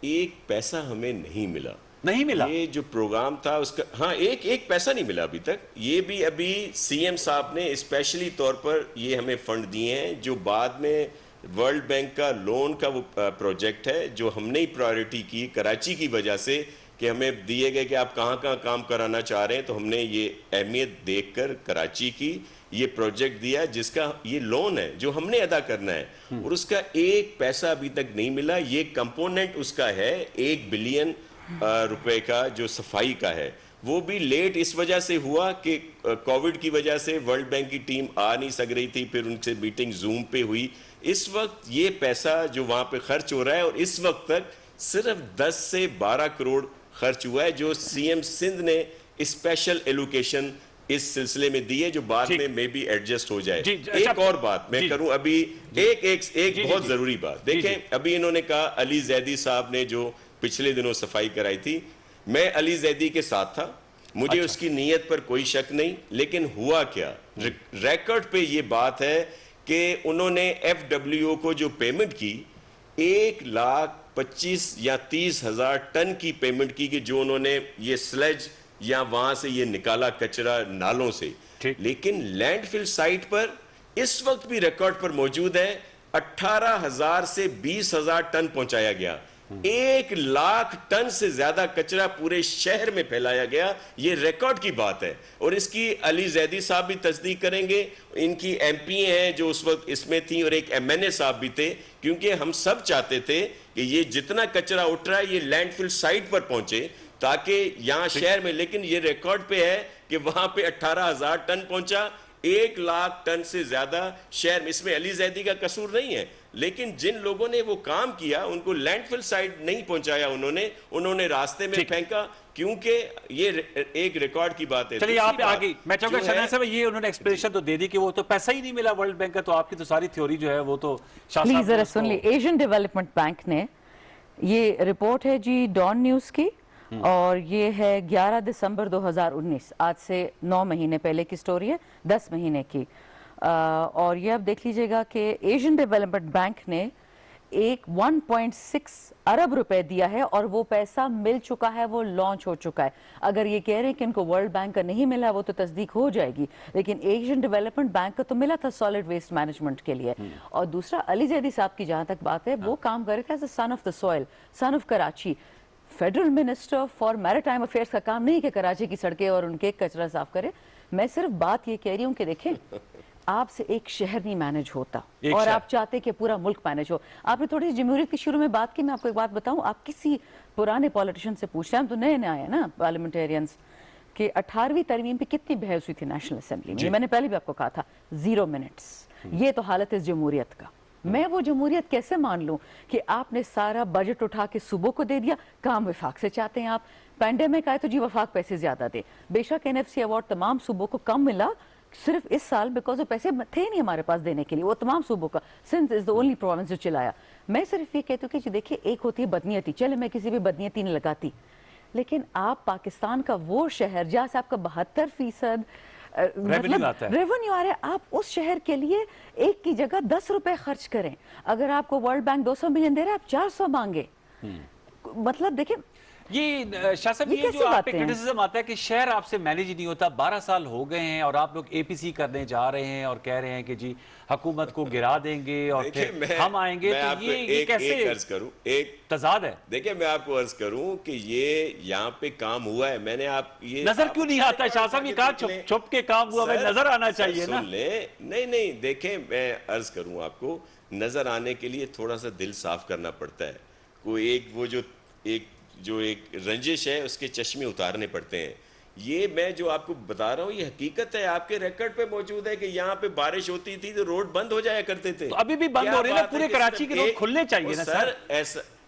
एक पैसा हमें नहीं मिला। ये जो प्रोग्राम था उसका, हाँ, एक पैसा नहीं मिला अभी तक। ये भी अभी सीएम साहब ने स्पेशली तौर पर ये हमें फंड दिए हैं, जो बाद में वर्ल्ड बैंक का लोन का वो प्रोजेक्ट है जो हमने ही प्रायोरिटी की कराची की वजह से, कि हमें दिए गए कि आप कहाँ कहाँ काम कराना चाह रहे हैं, तो हमने ये अहमियत देखकर कराची की ये प्रोजेक्ट दिया, जिसका ये लोन है जो हमने अदा करना है, और उसका एक पैसा अभी तक नहीं मिला। ये कंपोनेंट उसका है 1 बिलियन रुपए का जो सफाई का है, वो भी लेट इस वजह से हुआ कि कोविड की वजह से वर्ल्ड बैंक की टीम आ नहीं सक रही थी, फिर उनसे मीटिंग जूम पे हुई। इस वक्त ये पैसा जो वहां पे खर्च हो रहा है, और इस वक्त तक सिर्फ 10 से 12 करोड़ खर्च हुआ है, जो सीएम सिंध ने स्पेशल एलोकेशन इस सिलसिले में दी है, जो बाद में मे बी एडजस्ट हो जाए। एक और बात मैं करूं अभी, एक बहुत जरूरी बात देखें। अभी इन्होंने कहा अली जैदी साहब ने जो पिछले दिनों सफाई कराई थी, मैं अली जैदी के साथ था, मुझे उसकी नीयत पर कोई शक नहीं, लेकिन हुआ क्या, रिकॉर्ड पे ये बात है कि उन्होंने एफडब्ल्यूओ को जो पेमेंट की 1,25,000 या 30,000 टन की पेमेंट की, कि जो उन्होंने ये स्लेज या वहां से ये निकाला कचरा नालों से, लेकिन लैंडफिल साइट पर इस वक्त भी रिकॉर्ड पर मौजूद है 18,000 से 20,000 टन पहुंचाया गया। 1 लाख टन से ज्यादा कचरा पूरे शहर में फैलाया गया। ये रिकॉर्ड की बात है और इसकी अली जैदी साहब भी तस्दीक करेंगे, इनकी एमपी हैं जो उस वक्त इसमें थी और एक एमएनए साहब भी थे, क्योंकि हम सब चाहते थे कि ये जितना कचरा उठ रहा है ये लैंडफिल साइट पर पहुंचे ताकि यहां शहर में, लेकिन ये रिकॉर्ड पे है कि वहां पे 18,000 टन पहुंचा, 1 लाख टन से ज्यादा शहर में। इसमें अली जैदी का कसूर नहीं है, लेकिन जिन लोगों ने वो काम किया उनको लैंडफिल साइट नहीं पहुंचाया, उन्होंने रास्ते में फेंका, क्योंकि ये एक रिकॉर्ड की बात है। चलिए आप आगे, मैं चाहूंगा शनाया साहब, ये उन्होंने एक्सप्लेनेशन तो दे दी कि वो तो पैसा ही नहीं मिला वर्ल्ड बैंक का, तो आपकी तो सारी थ्योरी जो है वो तो प्लीज जरा सुन ली। एशियन डेवलपमेंट बैंक ने, ये रिपोर्ट है जी डॉन न्यूज की और ये है 11 दिसंबर 2019, आज से 9 महीने पहले की स्टोरी है, 10 महीने की। और ये आप देख लीजिएगा कि एशियन डेवलपमेंट बैंक ने 1.6 अरब रुपए दिया है और वो पैसा मिल चुका है, वो लॉन्च हो चुका है। अगर ये कह रहे हैं कि इनको वर्ल्ड बैंक का नहीं मिला वो तो तस्दीक हो जाएगी, लेकिन एशियन डेवलपमेंट बैंक का तो मिला था सॉलिड वेस्ट मैनेजमेंट के लिए। और दूसरा, अली जैदी साहब की जहां तक बात है, वो काम कर रहे थे as a son of the soil, son of Karachi. Federal minister for maritime affairs का काम नहीं कि कराची की सड़कें और उनके कचरा साफ करे। मैं सिर्फ बात ये कह रही हूँ कि देखें, आपसे एक शहर नहीं मैनेज होता और आप चाहते कि पूरा मुल्क मैनेज हो। आपने थोड़ी सी जमहूरियत की शुरू में बात की, मैं आपको एक बात बताऊं, आप किसी पुराने पॉलिटिशियन से पूछ रहे हैं, हम तो नए नए आए ना पार्लियामेंटेरियंस, कि 18वीं तरमीम पे कितनी बहस हुई थी नेशनल असेंबली में। मैंने पहले भी आपको कहा था 0 मिनट्स। ये तो हालत है जमहूरियत का। मैं वो जमहूरियत कैसे मान लूं कि आपने सारा बजट उठा के सूबों को दे दिया, काम वफाक से चाहते हैं आप। पैंडेमिक आए तो जी वफाक पैसे ज्यादा दे, बेशक एनएफसी अवार्ड तमाम सूबों को कम मिला सिर्फ इस साल बिकॉज वो पैसे थे नहीं हमारे पास देने के लिए, वो तमाम सूबों का, Sindh is the only province जो चिल्लाया। मैं सिर्फ ये कहती हूँ कि देखिए, एक होती है बदनीयती, चले मैं किसी भी बदनीयती नहीं लगाती, लेकिन आप पाकिस्तान का वो शहर जहाँ से आपका 72% रेवेन्यू आ रहा है, आप उस शहर के लिए एक की जगह 10 रुपए खर्च करें। अगर आपको वर्ल्ड बैंक 200 मिलियन दे रहा है, आप 400 मांगे। मतलब देखिए, ये शाह साहब, ये जो आप पे क्रिटिसिज्म आता है कि शहर आपसे मैनेज ही नहीं होता, 12 साल हो गए हैं और आप लोग एपीसी करने जा रहे हैं और कह रहे हैं कि जी हुकूमत को गिरा देंगे और फिर हम आएंगे, तो ये कैसे अर्ज करूं, एक तजाद है। देखिए, मैं आपको अर्ज करूं कि ये यहाँ पे काम हुआ है, मैंने आप ये नजर क्यों नहीं आता शाह साहब, ये कहा छुप के काम हुआ, भाई नजर आना चाहिए ना। नहीं, देखें, मैं अर्ज करूं आपको, नजर आने के लिए थोड़ा सा दिल साफ करना पड़ता है। कोई एक वो जो एक रंजिश है उसके चश्मे उतारने पड़ते हैं। ये मैं जो आपको बता रहा हूँ ये हकीकत है, आपके रिकॉर्ड पे मौजूद है कि यहाँ पे बारिश होती थी तो रोड बंद हो जाया करते थे। तो अभी भी बंद हो रहे हैं, पूरे कराची के रोड खुलने चाहिए ना सर।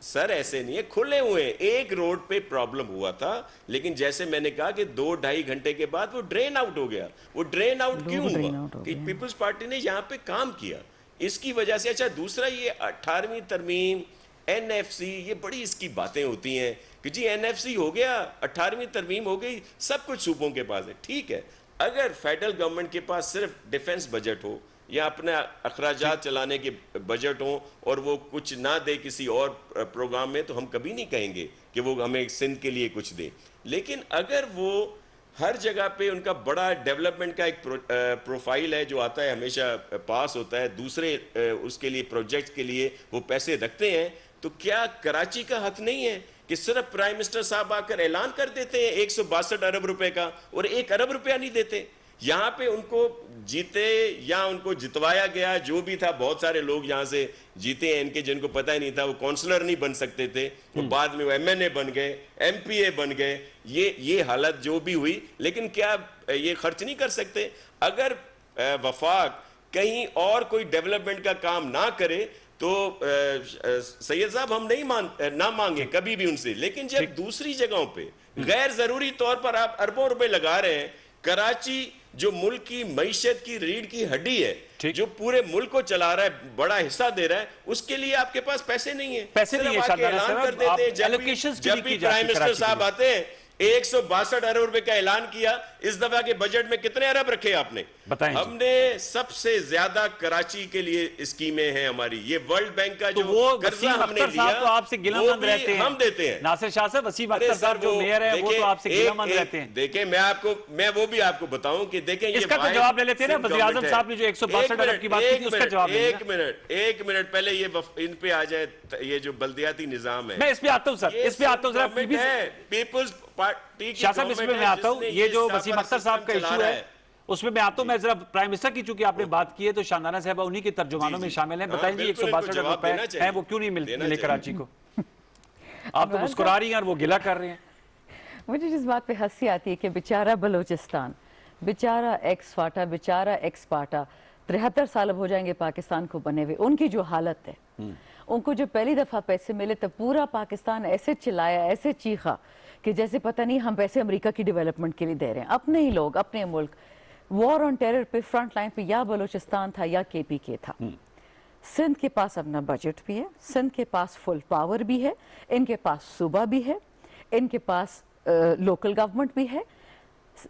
सर ऐसे नहीं है, खुले हुए हैं। एक रोड पे प्रॉब्लम हुआ था, लेकिन जैसे मैंने कहा कि 2-2.5 घंटे के बाद वो ड्रेन आउट हो गया। वो ड्रेन आउट क्यों हुआ? कि पीपल्स पार्टी ने यहाँ पे काम किया, इसकी वजह से। अच्छा, दूसरा, ये 18वीं तरमीम, एनएफसी, ये बड़ी इसकी बातें होती हैं कि जी एनएफसी हो गया, 18वीं तरमीम हो गई, सब कुछ सूबों के पास है। ठीक है, अगर फेडरल गवर्नमेंट के पास सिर्फ डिफेंस बजट हो या अपने अखराजात चलाने के बजट हो और वो कुछ ना दे किसी और प्रोग्राम में, तो हम कभी नहीं कहेंगे कि वो हमें सिंध के लिए कुछ दे। लेकिन अगर वो हर जगह पे उनका बड़ा डेवलपमेंट का एक प्रोफाइल है जो आता है, हमेशा पास होता है, दूसरे उसके लिए प्रोजेक्ट के लिए वो पैसे रखते हैं, तो क्या कराची का हक नहीं है कि सिर्फ प्राइम मिनिस्टर साहब आकर ऐलान कर देते हैं 162 अरब रुपए का और 1 अरब रुपया नहीं देते? यहाँ पे उनको जीते या उनको जितवाया गया, जो भी था, बहुत सारे लोग यहाँ से जीते हैं इनके जिनको पता ही नहीं था, वो काउंसलर नहीं बन सकते थे, वो बाद में वो एमएनए बन गए, एमपीए बन गए। ये हालत जो भी हुई, लेकिन क्या ये खर्च नहीं कर सकते? अगर वफाक कहीं और कोई डेवलपमेंट का काम ना करे तो सैयद साहब हम ना मांगे कभी भी उनसे, लेकिन जब दूसरी जगहों पे गैर जरूरी तौर पर आप अरबों रुपए लगा रहे हैं, कराची जो मुल्क की मईशत की रीढ़ की हड्डी है, जो पूरे मुल्क को चला रहा है, बड़ा हिस्सा दे रहा है, उसके लिए आपके पास पैसे नहीं है। पैसे नहीं है, ऐलान कर देते हैं। जब भी प्राइम मिनिस्टर साहब आते हैं, 162 अरब रुपए का ऐलान किया, इस दफा के बजट में कितने अरब रखे आपने? बताएं जी। हमने सबसे ज्यादा कराची के लिए स्कीमें हैं हमारी। ये वर्ल्ड बैंक का तो जो वो कर्जा वसीम हमने अख्तर साहब लिया तो आपसे गिलामंद वो रहते भी हैं, हम देते हैं। नासिर शाह साहब, वसीम अरे अख्तर साहब सर, जो वो मेयर है वो तो आपसे गिलामंद रहते हैं। देखें, मैं वो भी आपको बताऊं कि देखें ये इसका तो जवाब ले लेते हैं ना, वज़ीर आज़म साहब ने जो 162 अरब की बात की थी उसका जवाब ले लें। एक मिनट पहले ये इन पे आ जाए, ये जो बल्दियाती निजाम है, मैं इस पे आता हूं सर, इस पे आता हूं जरा। पीपुल्स पार्टी की शाह साहब इसमें मैं आता हूं, ये जो वसीम अख्तर साहब का इशू है उसमें मैं आता हूं। मैं जरा प्राइम मिनिस्टर की चूंकि आपने बात की है तो शानदाना साहब उन्हीं के तर्जुमानों में शामिल हैं। बताएं जी 162 अरब रुपए हैं वो क्यों नहीं मिले कराची को? आप तो मुस्कुरा रही हैं और वो गिला कर रहे हैं। मुझे जिस बात पे हंसी आती है कि बेचारा बलूचिस्तान, बेचारा एक्स फाटा, बेचारा एक्स पाटा, 73 साल अब हो जाएंगे पाकिस्तान को बने हुए, उनकी जो हालत है, उनको जो पहली दफा पैसे मिले तब पूरा पाकिस्तान ऐसे चिल्लाया, ऐसे चीखा कि जैसे पता नहीं हम पैसे अमेरिका की डेवलपमेंट के लिए दे रहे हैं। अपने ही लोग, अपने मुल्क, वॉर ऑन टेरर पे फ्रंट लाइन पे या बलूचिस्तान था या KPK था। सिंध के पास अपना बजट भी है, सिंध के पास फुल पावर भी है, इनके पास सूबा भी है, इनके पास लोकल गवर्नमेंट भी है।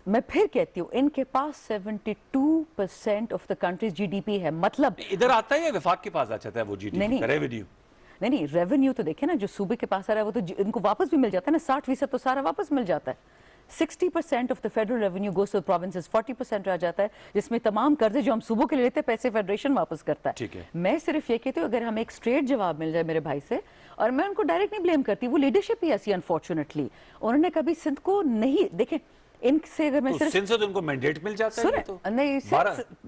मैं फिर कहती हूँ इनके पास 72% ऑफ द कंट्रीज GDP है। मतलब इधर आता है या वफाक के पास आ जाता है वो GDP का रेवेन्यू? नहीं, रेवेन्यू तो देखे ना, जो सूबे के पास आ रहा है वो तो इनको वापस भी मिल जाता है ना। 60% तो सारा वापस मिल जाता है। 60% of the federal revenue goes to provinces, 40% रह जाता है जिसमें तमाम कर्जे जो हम सूबों के लिए लेते हैं पैसे फेडरेशन वापस करता है। ठीक है। मैं सिर्फ ये कहती हूँ अगर हमें एक स्ट्रेट जवाब मिल जाए मेरे भाई से, और मैं उनको डायरेक्ट नहीं ब्लेम करती, वो लीडरशिप ही ऐसी अनफॉर्चुनेटली, उन्होंने कभी सिंध को नहीं देखे। इनसे अगर मैं तो सिर्फ सिंध से तो उनको मैंडेट मिल जाता है तो नहीं,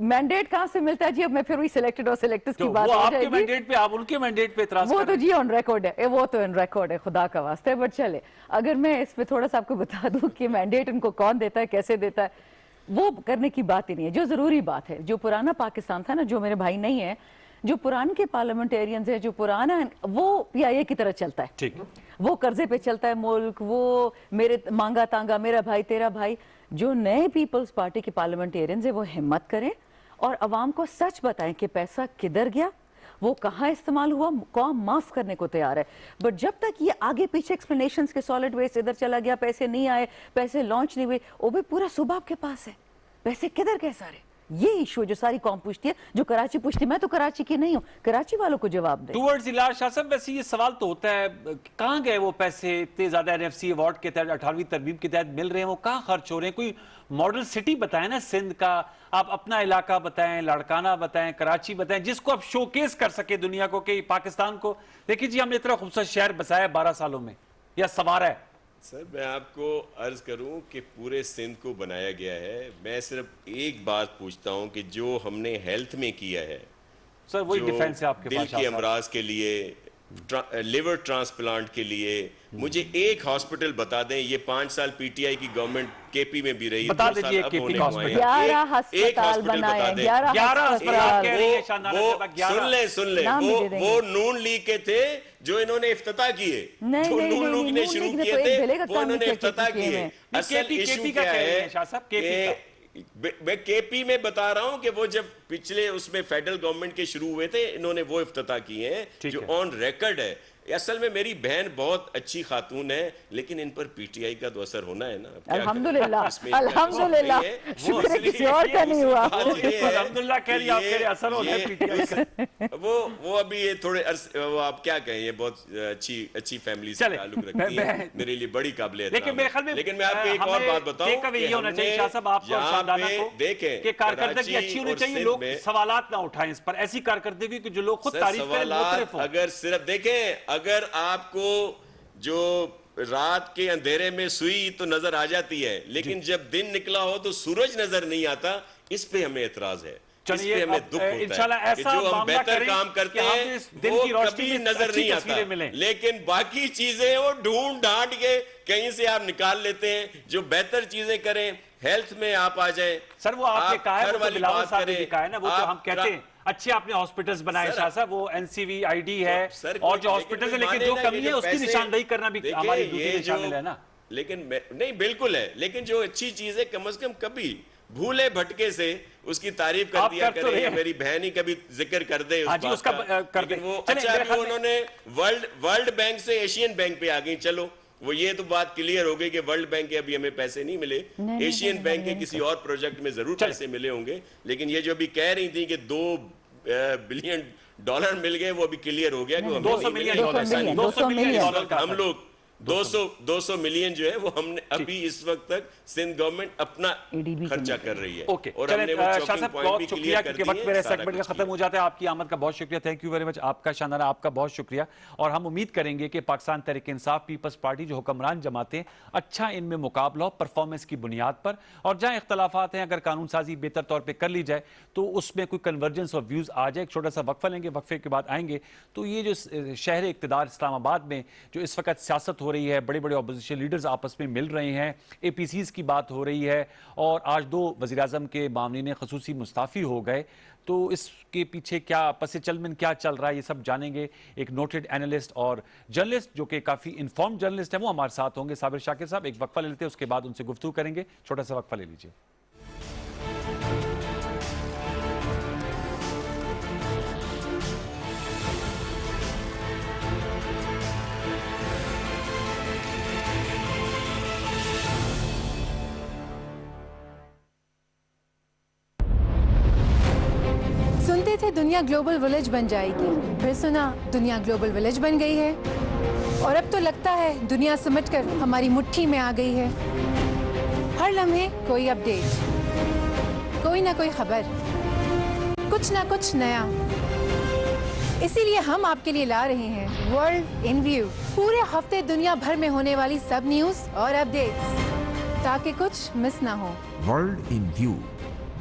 मैंडेट कहाँ से मिलता है जी? अब मैं फिर वही सिलेक्टेड और सिलेक्टेड की बात वो हो आपके जाएगी। मैंडेट पे, आप उनके मैंडेट पे इतराज वो कर तो जी ऑन रिकॉर्ड है, वो तो ऑन रिकॉर्ड है, खुदा का वास्ते। बट चले, अगर मैं इस पे थोड़ा सा आपको बता दूं कि मैंडेट उनको कौन देता है, कैसे देता है, वो करने की बात ही नहीं है। जो जरूरी बात है, जो पुराना पाकिस्तान था ना, जो मेरे भाई नहीं है, जो पुराने के पार्लियामेंटेरियंस है, जो पुराना है, वो PIA की तरह चलता है। ठीक, वो कर्जे पे चलता है मुल्क, वो मेरे मांगा तांगा, मेरा भाई तेरा भाई। जो नए पीपल्स पार्टी के पार्लियामेंटेरियंस है वो हिम्मत करें और अवाम को सच बताएं कि पैसा किधर गया, वो कहाँ इस्तेमाल हुआ, कौन माफ करने को तैयार है। बट जब तक ये आगे पीछे एक्सप्लेनेशंस के सॉलिड वेस्ट इधर चला गया, पैसे नहीं आए, पैसे लॉन्च नहीं हुए, वो भी पूरा सूबा आपके पास है, पैसे किधर गए सारे? ये इशू जो सारी कौम पूछती है, जो कराची पूछती है। मैं तो कराची की नहीं हूँ, कराची वालों को जवाब दे। टूवर्ड्स इलाज शाह साहब, वैसे ये सवाल तो होता है कहाँ गए वो पैसे? इतने ज्यादा NFC अवार्ड के तहत 18वीं तरमीम के तहत मिल रहे हैं, वो कहाँ खर्च हो रहे हैं? कोई मॉडल सिटी बताएं ना सिंध का, आप अपना इलाका बताएं, लाड़काना बताएं, कराची बताएं, जिसको आप शोकेस कर सके दुनिया को कि पाकिस्तान को देखिए जी हमने इतना खूबसूरत शहर बसाया 12 सालों में या सवारा है। सर मैं आपको अर्ज करूं कि पूरे सिंध को बनाया गया है। मैं सिर्फ एक बात पूछता हूं कि जो हमने हेल्थ में किया है, सर वही डिफेंस है आपके दिल पास के अमराज के लिए, लिवर ट्रांसप्लांट के लिए, मुझे एक हॉस्पिटल बता दें। ये 5 साल PTI की गवर्नमेंट KP में भी रही, बता 2 साल दीजिए अब KP होने का को आए हैं। हॉस्पिटल। एक हॉस्पिटल बता दें। 11 अस्पताल कह रही है शानदाना साहब, 11। सुन ले वो नून लीग के थे जो इन्होंने इफ्तिताह किए, जो नून लीग ने शुरू किए थे वो इन्होंने इफ्तिताह किए। असल इशू क्या है, मैं KP में बता रहा हूं कि वो जब पिछले उसमें फेडरल गवर्नमेंट के शुरू हुए थे, इन्होंने वो इफ्तिताह किए हैं जो ऑन रिकॉर्ड है। असल में मेरी बहन बहुत अच्छी खातून है, लेकिन इन पर PTI का तो असर होना है ना। अल्हम्दुलिल्लाह, अल्हम्दुलिल्लाह, शुक्र किसी और का नहीं हुआ। अल्हम्दुलिल्लाह कह रही आपके असर हो है PTI का। वो अभी ये थोड़े वो आप क्या कहें, ये बहुत अच्छी फैमिली से ताल्लुक रखती है, मेरे लिए बड़ी काबिल एहतराम। लेकिन मैं आपको एक और बात बताऊं कि देखें कि कारकर्दगी अच्छी होनी चाहिए, लोग सवालात ना उठाएं इस पर, ऐसी कारकर्दगी कि जो लोग खुद तारीफ करें। अगर सिर्फ देखें, अगर आपको जो रात के अंधेरे में सुई तो नजर आ जाती है, लेकिन जब दिन निकला हो तो सूरज नजर नहीं आता, इस पे हमें एतराज है। चलिए हमें दुख होता है कि जो हम बेहतर काम करते हैं वो कभी नजर नहीं आता, लेकिन बाकी चीजें वो ढूंढ ढांड के कहीं से आप निकाल लेते हैं। जो बेहतर चीजें करें, हेल्थ में आप आ जाए। सर वो आपने कहा है, वो तो बिलावल साहब ने कहा है ना, वो तो हम कहते हैं अच्छे आपने हॉस्पिटल्स बनाए शाह साहब, वो NCV ID है और जो हॉस्पिटल्स है, लेकिन जो कमी है उसकी निशानदेही करना भी हमारी ड्यूटी में शामिल है ना। लेकिन नहीं, बिल्कुल है, लेकिन जो अच्छी चीज है कम से कम कभी भूले भटके से उसकी तारीफ कर दिया करें, या मेरी बहन ही कभी जिक्र कर दे उस बात का। लेकिन वो अच्छा, उन्होंने वर्ल्ड बैंक से एशियन बैंक पे आ गई। चलो वो ये तो बात क्लियर हो गई कि वर्ल्ड बैंक के अभी हमें पैसे नहीं मिले, एशियन बैंक के किसी और प्रोजेक्ट में जरूर पैसे मिले होंगे, लेकिन ये जो अभी कह रही थी कि $2 बिलियन मिल गए, वो अभी क्लियर हो गया कि हमें 200 मिलियन डॉलर हम लोग 200 मिलियन जो है वो हमने अभी इस वक्त तक सिंध गवर्नमेंट अपना खर्चा कर रही है। ओके, और हमने वो चॉकिंग पॉइंट भी क्लियर कर दिए। वक्त मेरे सेगमेंट का खत्म हो जाता है। आपकी आमद का बहुत शुक्रिया, थैंक यू वेरी मच, आपका शानदार, आपका बहुत शुक्रिया। और हम उम्मीद करेंगे कि पाकिस्तान तहरीक इंसाफ पीपल्स पार्टी जो हुक्मरान जमातें, अच्छा इनमें मुकाबला हो परफॉर्मेंस की बुनियाद पर, और जहां इख्तलाफात हैं अगर कानून साजी बेहतर तौर पर कर ली जाए तो उसमें कोई कन्वर्जेंस ऑफ व्यूज आ जाए। एक छोटा सा वक्फा लेंगे, वक्फे के बाद आएंगे। तो ये जो शहर इक़्तिदार इस्लामाबाद में जो इस वक्त सियासत हो रही है, बड़े बड़े अपोजिशन लीडर्स आपस में मिल रहे हैं, एपीसीज की बात हो रही है, और आज 2 वज़ीर-ए-आज़म के मामलीन ख़ुसूसी मुस्ताफ़ी हो गए, तो इसके पीछे क्या पस चलमन क्या चल रहा है, ये सब जानेंगे। एक नोटेड एनालिस्ट और जर्नलिस्ट जो कि काफ़ी इन्फॉर्म्ड जर्नलिस्ट है, वो हमारे साथ होंगे, साबिर शाकिर साहब। एक वक्फा ले लेते हैं, उसके बाद उनसे गुफ्तगू करेंगे। छोटा सा वक्फा ले लीजिए। थे दुनिया ग्लोबल विलेज बन जाएगी, फिर सुना दुनिया ग्लोबल विलेज बन गई है, और अब तो लगता है दुनिया सिमटकर हमारी मुट्ठी में आ गई है। हर लम्हे कोई अपडेट, कोई ना कोई खबर, कुछ ना कुछ नया। इसीलिए हम आपके लिए ला रहे हैं वर्ल्ड इन व्यू। पूरे हफ्ते दुनिया भर में होने वाली सब न्यूज और अपडेट्स, ताकि कुछ मिस ना हो। वर्ल्ड इन व्यू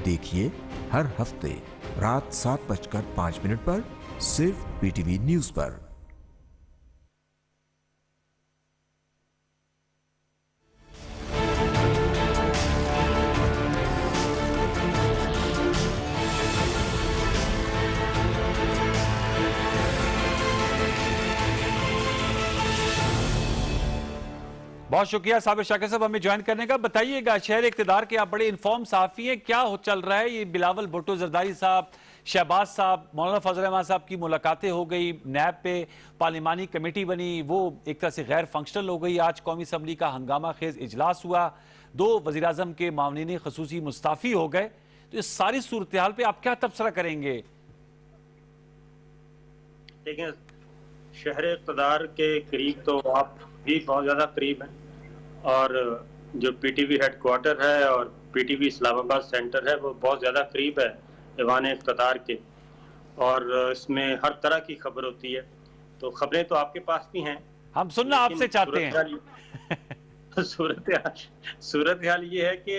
देखिए हर हफ्ते रात 7:05 पर सिर्फ पीटीवी न्यूज पर। बहुत शुक्रिया साबिर शाकिर साहब हमें ज्वाइन करने का। बताइएगा, शहर इक़्तिदार के आप बड़े इन्फॉर्म सहाफ़ी हैं, क्या चल रहा है? ये बिलावल भुट्टो जरदारी साहब, शहबाज साहब, मौलाना फजल रहमान साहब की मुलाकातें हो गई, नैब पे पार्लिमानी कमेटी बनी, वो एक तरह से गैर फंक्शनल हो गई। आज कौमी असम्बली का हंगामा खेज इजलास हुआ, 2 वज़ीर-ए-आज़म के मामलीन ख़ुसूसी मुस्ताफ़ी हो गए। तो इस सारी सूरत हाल पे आप क्या तबसरा करेंगे? देखिए, शहर इक़्तिदार के करीब तो आप भी बहुत ज़्यादा करीब हैं, और जो पीटीवी हेडक्वार्टर है और पीटीवी इस्लामाबाद सेंटर है वो बहुत ज़्यादा करीब है ऐवान इक़्तिदार के, और इसमें हर तरह की खबर होती है। तो खबरें तो आपके पास भी हैं, हम सुनना आपसे चाहते हैं। सूरत हाल ये है कि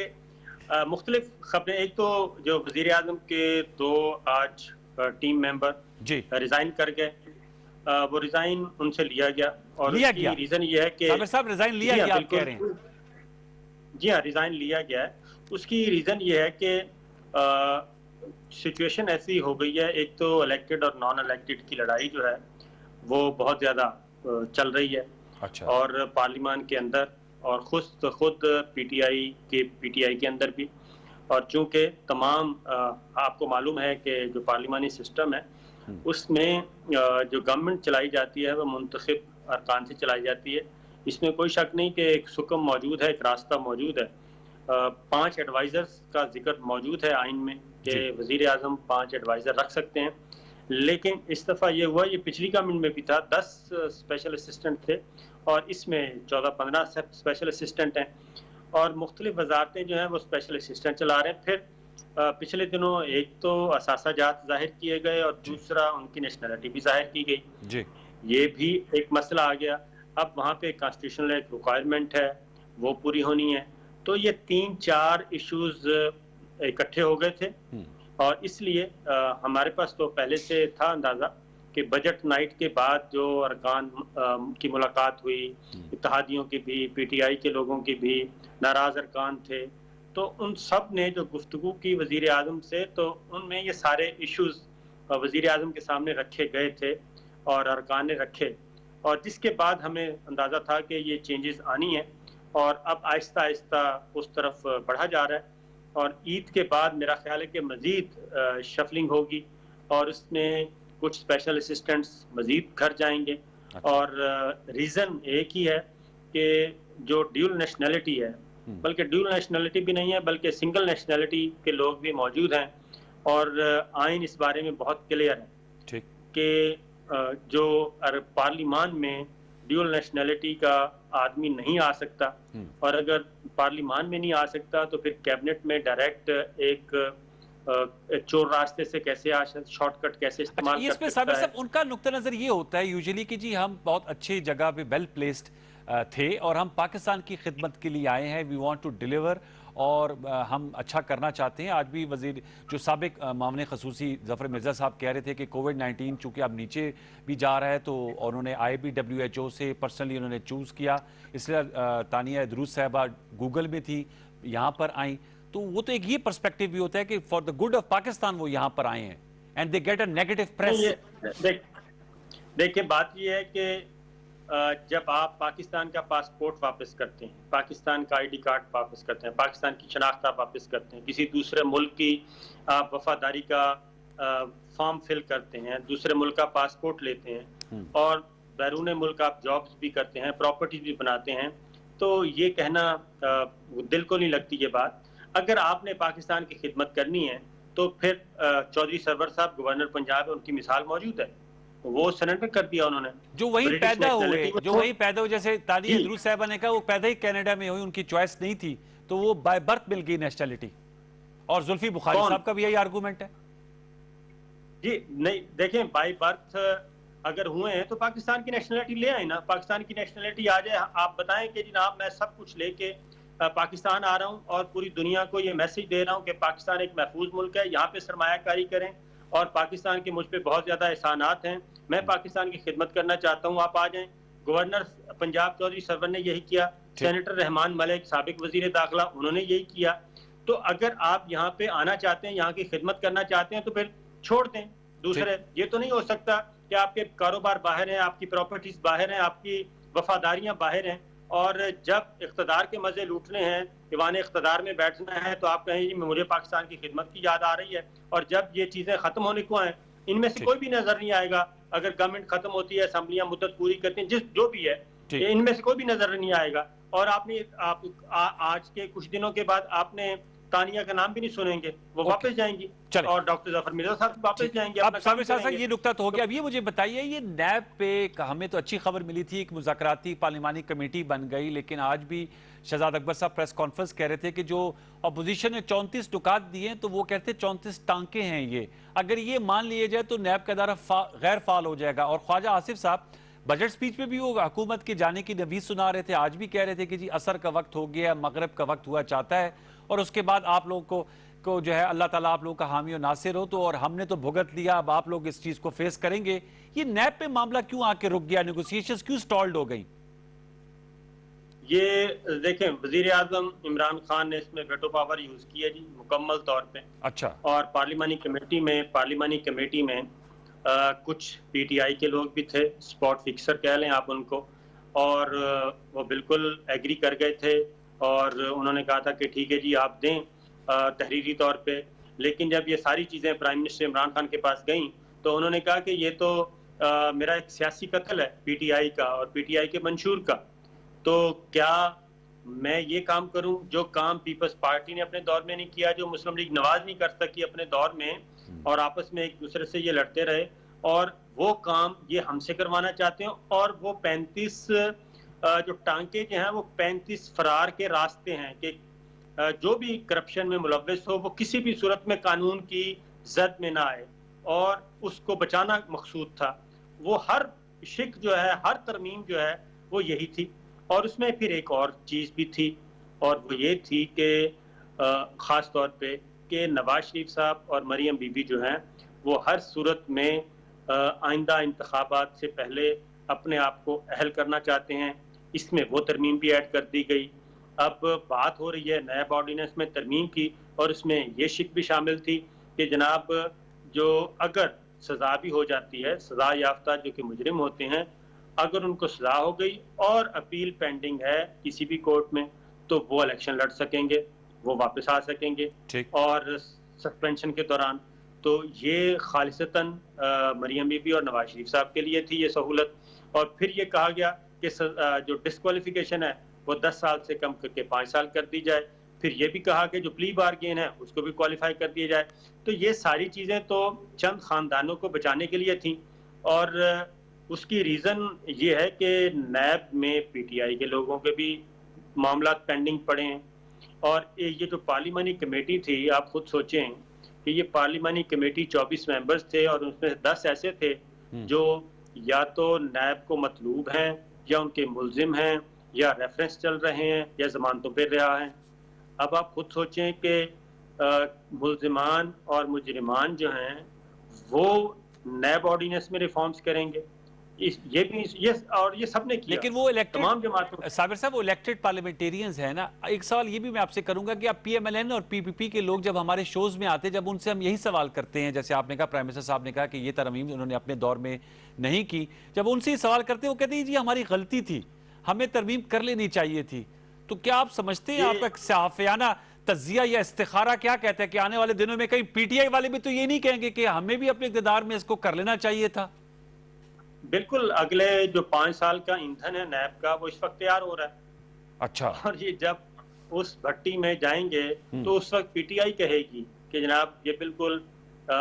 मुख्तलिफ खबरें, एक तो जो वज़ीर आज़म के 2 आज टीम मेंबर जी रिजाइन कर गए, वो रिजाइन उनसे लिया गया, और उसकी रीजन ये है कि साहब रिजाइन लिया गया, आप कह रहे हैं? जी हाँ, रिजाइन लिया गया है। उसकी रीजन ये है कि सिचुएशन ऐसी हो गई है, एक तो इलेक्टेड और नॉन इलेक्टेड की लड़ाई जो है वो बहुत ज्यादा चल रही है। अच्छा। और पार्लियामान के अंदर और खुद पीटीआई के अंदर भी, और चूंकि तमाम आपको मालूम है कि जो पार्लिमानी सिस्टम है उसमें जो गवर्नमेंट चलाई जाती है वो मुंतखब अरकान से चलाई जाती है। इसमें कोई शक नहीं कि एक सुकम मौजूद है, एक रास्ता मौजूद है। 5 एडवाइजर्स का जिक्र मौजूद है आइन में कि वज़ीर आज़म 5 एडवाइजर रख सकते हैं, लेकिन इस दफ़ा ये हुआ, ये पिछली गवर्नमेंट में भी था, 10 स्पेशल असिस्टेंट थे और इसमें 14-15 स्पेशल असिस्टेंट हैं, और मुख्तलिफ वजारतें जो हैं वो स्पेशल असिस्टेंट चला रहे हैं। फिर पिछले दिनों एक तो असासाजात जाहिर किए गए और दूसरा उनकी नेशनलिटी भी जाहिर की गई जी। ये भी एक मसला आ गया। अब वहाँ पे कॉन्स्टिट्यूशनल एक रिक्वायरमेंट है, वो पूरी होनी है। तो ये 3-4 इश्यूज इकट्ठे हो गए थे, और इसलिए हमारे पास तो पहले से था अंदाज़ा कि बजट नाइट के बाद जो अरकान की मुलाकात हुई, इत्तेहादियों की भी, पीटीआई के लोगों की भी, नाराज़ अरकान थे, तो उन सब ने जो गुफ्तगू की वज़ीर आज़म से, तो उनमें ये सारे इश्यूज वज़ीर आज़म के सामने रखे गए थे और अरकान ने रखे, और जिसके बाद हमें अंदाज़ा था कि ये चेंजेस आनी है, और अब आहिस्ता आहिस्ता उस तरफ बढ़ा जा रहा है। और ईद के बाद मेरा ख्याल है कि मज़ीद शफलिंग होगी, और उसमें कुछ स्पेशल असिस्टेंट्स मज़ीद घर जाएंगे। और रीज़न एक ही है कि जो ड्यूल नेशनैलिटी है, बल्कि ड्यूल नेशनैलिटी भी नहीं है बल्कि सिंगल नेशनैलिटी के लोग भी मौजूद हैं, और आइन इस बारे में बहुत क्लियर है कि जो पार्लिमान में ड्यूल नेशनैलिटी का आदमी नहीं आ सकता, और अगर पार्लिमान में नहीं आ सकता तो फिर कैबिनेट में डायरेक्ट एक चोर रास्ते से कैसे आ, शॉर्टकट कैसे इस्तेमाल कर सकता है। उनका नुक्ता नजर ये होता है यूजुअली कि जी हम बहुत अच्छी जगह पे वेल प्लेस्ड थे और हम पाकिस्तान की खिदमत के लिए आए हैं, वी वांट टू डिलीवर, और हम अच्छा करना चाहते हैं। आज भी वजीर जो साबिक मामले खसूसी जफर मिर्जा साहब कह रहे थे कि कोविड-19 चूंकि अब नीचे भी जा रहा है तो उन्होंने IBWHO से पर्सनली उन्होंने चूज किया, इसलिए तानिया इदरूस साहबा गूगल में थी, यहाँ पर आई, तो वो तो एक ये पर्सपेक्टिव भी होता है कि for the good of Pakistan वो यहाँ पर आए हैं and they get a negative press. देखिए बात ये है कि जब आप पाकिस्तान का पासपोर्ट वापस करते हैं, पाकिस्तान का ID कार्ड वापस करते हैं, पाकिस्तान की शनाख्त आप वापस करते हैं, किसी दूसरे मुल्क की आप वफादारी का फॉर्म फिल करते हैं, दूसरे मुल्क का पासपोर्ट लेते हैं और बैरून मुल्क आप जॉब्स भी करते हैं, प्रॉपर्टीज भी बनाते हैं, तो ये कहना दिल को नहीं लगती ये बात। अगर आपने पाकिस्तान की खिदमत करनी है तो फिर चौधरी सरवर साहब गवर्नर पंजाब, उनकी मिसाल मौजूद है, वो सरेंडर कर दिया उन्होंने, जो वहीं पैदा हुए, जैसे तानिया इदरूस साहबा ने कहा वो पैदा ही कनाडा में हुई, उनकी चॉइस नहीं थी तो वो बाय बर्थ मिल गई नेशनैलिटी, और जुल्फी बुखारी साहब का भी यही आर्गूमेंट है। जी नहीं, देखें बाय बर्थ अगर हुए हैं तो पाकिस्तान की नेशनैलिटी ले आए ना, पाकिस्तान की नेशनैलिटी आ जाए, आप बताएं कि जनाब मैं सब कुछ लेके पाकिस्तान आ रहा हूं और पूरी दुनिया को ये मैसेज दे रहा हूं कि पाकिस्तान एक महफूज मुल्क है, यहाँ पे सरमायाकारी करें और पाकिस्तान के मुझ पे बहुत ज्यादा एहसानात हैं, मैं पाकिस्तान की खिदमत करना चाहता हूँ, आप आ जाएं। गवर्नर पंजाब चौधरी सरवर ने यही किया, सेनेटर रहमान मलिक साबिक वजीर दाखिला उन्होंने यही किया। तो अगर आप यहाँ पे आना चाहते हैं, यहाँ की खिदमत करना चाहते हैं तो फिर छोड़ दें दूसरे। ये तो नहीं हो सकता कि आपके कारोबार बाहर हैं, आपकी प्रॉपर्टीज बाहर हैं, आपकी वफादारियां बाहर हैं, और जब इख्तदार के मजे लूटने हैं, दीवान इख्तदार में बैठना है तो आप कहें जी मुझे पाकिस्तान की खिदमत की याद आ रही है, और जब ये चीजें खत्म होने को आए इनमें से कोई भी नजर नहीं आएगा। अगर गवर्नमेंट खत्म होती है, असेंबलियां मुद्दत पूरी करती हैं, जो भी है, इनमें से कोई भी नजर नहीं आएगा। और आपने आज के कुछ दिनों के बाद आपने तानिया का नाम भी नहीं सुनेंगे, वो वापस जाएंगी और डॉक्टर जफर मिर्जा साहब वापस जाएंगे। अब साबिर साहब ये नुकता तो हो गया। अब ये मुझे बताइए, ये नैब पे हमें तो अच्छी खबर मिली थी, एक मुज़ाकराती पार्लिमानी कमेटी बन गई, लेकिन आज भी शहजाद अकबर साहब प्रेस कॉन्फ्रेंस कह रहे थे कि जो अपोजिशन ने 34 नुकात दिए तो वो कहते 34 टांके हैं ये, अगर ये मान लिए जाए तो नैब का इदारा गैर फाल हो जाएगा। और ख्वाजा आसिफ साहब बजट स्पीच में भी वो हुकूमत के जाने की नवीज सुना रहे थे, आज भी कह रहे थे कि जी असर का वक्त हो गया, मगरब का वक्त हुआ चाहता है और उसके बाद आप लोगों को जो है अल्लाह ताला आप लोगों का हामी और नासिर हो, तो और हमने तो भुगत लिया, अब आप लोग इस चीज को फेस करेंगे। ये नैब पे मामला क्यों आके रुक गया, नेगोशिएशंस क्यों स्टॉल्ड हो गई? ये देखें, वजीर आजम इमरान खान ने इसमें वेटो पावर यूज किया जी मुकम्मल तौर पे। अच्छा। और पार्लिमानी कमेटी में कुछ PTI के लोग भी थे, स्पॉट फिक्सर कह लें आप उनको, और वो बिल्कुल एग्री कर गए थे और उन्होंने कहा था कि ठीक है जी आप दें तहरीरी तौर पे। लेकिन जब ये सारी चीज़ें प्राइम मिनिस्टर इमरान खान के पास गईं तो उन्होंने कहा कि ये तो मेरा एक सियासी कत्ल है PTI का और PTI के मंशूर का, तो क्या मैं ये काम करूं जो काम पीपल्स पार्टी ने अपने दौर में नहीं किया, जो मुस्लिम लीग नवाज नहीं कर सकी अपने दौर में, और आपस में एक दूसरे से ये लड़ते रहे, और वो काम ये हमसे करवाना चाहते हैं। और वो 35 जो टांके जो हैं वो 35 फरार के रास्ते हैं कि जो भी करप्शन में मुलव्वस हो वो किसी भी सूरत में कानून की जद में ना आए, और उसको बचाना मकसूद था। वो हर शिक जो है, हर तरमीम जो है वो यही थी। और उसमें फिर एक और चीज़ भी थी, और वो ये थी कि ख़ास तौर पे कि नवाज शरीफ साहब और मरियम बीबी जो हैं वो हर सूरत में आइंदा इंतखाबात से पहले अपने आप को अहल करना चाहते हैं। इसमें वो तरमीम भी ऐड कर दी गई। अब बात हो रही है नैब ऑर्डिनेंस में तरमीम की, और उसमें ये शिक भी शामिल थी कि जनाब जो अगर सज़ा भी हो जाती है, सज़ा याफ्ता जो कि मुजरिम होते हैं, अगर उनको सज़ा हो गई और अपील पेंडिंग है किसी भी कोर्ट में, तो वो इलेक्शन लड़ सकेंगे, वो वापस आ सकेंगे और सस्पेंशन के दौरान। तो ये खालिसतन मरियम बीबी और नवाज शरीफ साहब के लिए थी ये सहूलत। और फिर ये कहा गया कि जो डिस्क्वालिफिकेशन है वो 10 साल से कम करके 5 साल कर दी जाए। फिर ये भी कहा कि जो प्ली बार्गेन है उसको भी क्वालिफाई कर दिया जाए। तो ये सारी चीज़ें तो चंद खानदानों को बचाने के लिए थी, और उसकी रीज़न ये है कि नैब में पीटीआई के लोगों के भी मामला पेंडिंग पड़े हैं। और ये जो पार्लिमानी कमेटी थी, आप खुद सोचें कि ये पार्लिमानी कमेटी 24 मेंबर्स थे और उसमें 10 ऐसे थे जो या तो नैब को मतलूब हैं, या उनके मुलजिम हैं, या रेफरेंस चल रहे हैं, या जमानतों पर रिहा हैं। अब आप खुद सोचें कि मुलजिमान और मुजरिमान जो हैं वो नैब ऑर्डिनेंस में रिफॉर्म्स करेंगे। ये सबने किया, लेकिन वो इलेक्टेड तमाम जमातों, साबिर साहब वो इलेक्टेड पार्लियामेंटेरियंस है ना। एक सवाल ये भी मैं आपसे करूंगा कि आप पीएमएलएन और पीपीपी के लोग जब हमारे शोज में आते, जब उनसे हम यही सवाल करते हैं, जैसे आपने कहा प्राइम मिनिस्टर साहब ने कहा कि ये तरमीम उन्होंने अपने दौर में नहीं की, जब उनसे ये सवाल करते हैं वो कहते हैं जी हमारी गलती थी, हमें तरमीम कर लेनी चाहिए थी। तो क्या आप समझते हैं, आपका सहाफियाना तजिया या इस्तिखारा क्या कहता है कि आने वाले दिनों में कहीं पीटीआई वाले भी तो ये नहीं कहेंगे कि हमें भी अपने इक़्तिदार में इसको कर लेना चाहिए था? बिल्कुल, अगले जो 5 साल का ईंधन है नैब का वो इस वक्त तैयार हो रहा है। अच्छा। और ये जब उस भट्टी में जाएंगे तो उस वक्त पीटीआई कहेगी कि जनाब ये बिल्कुल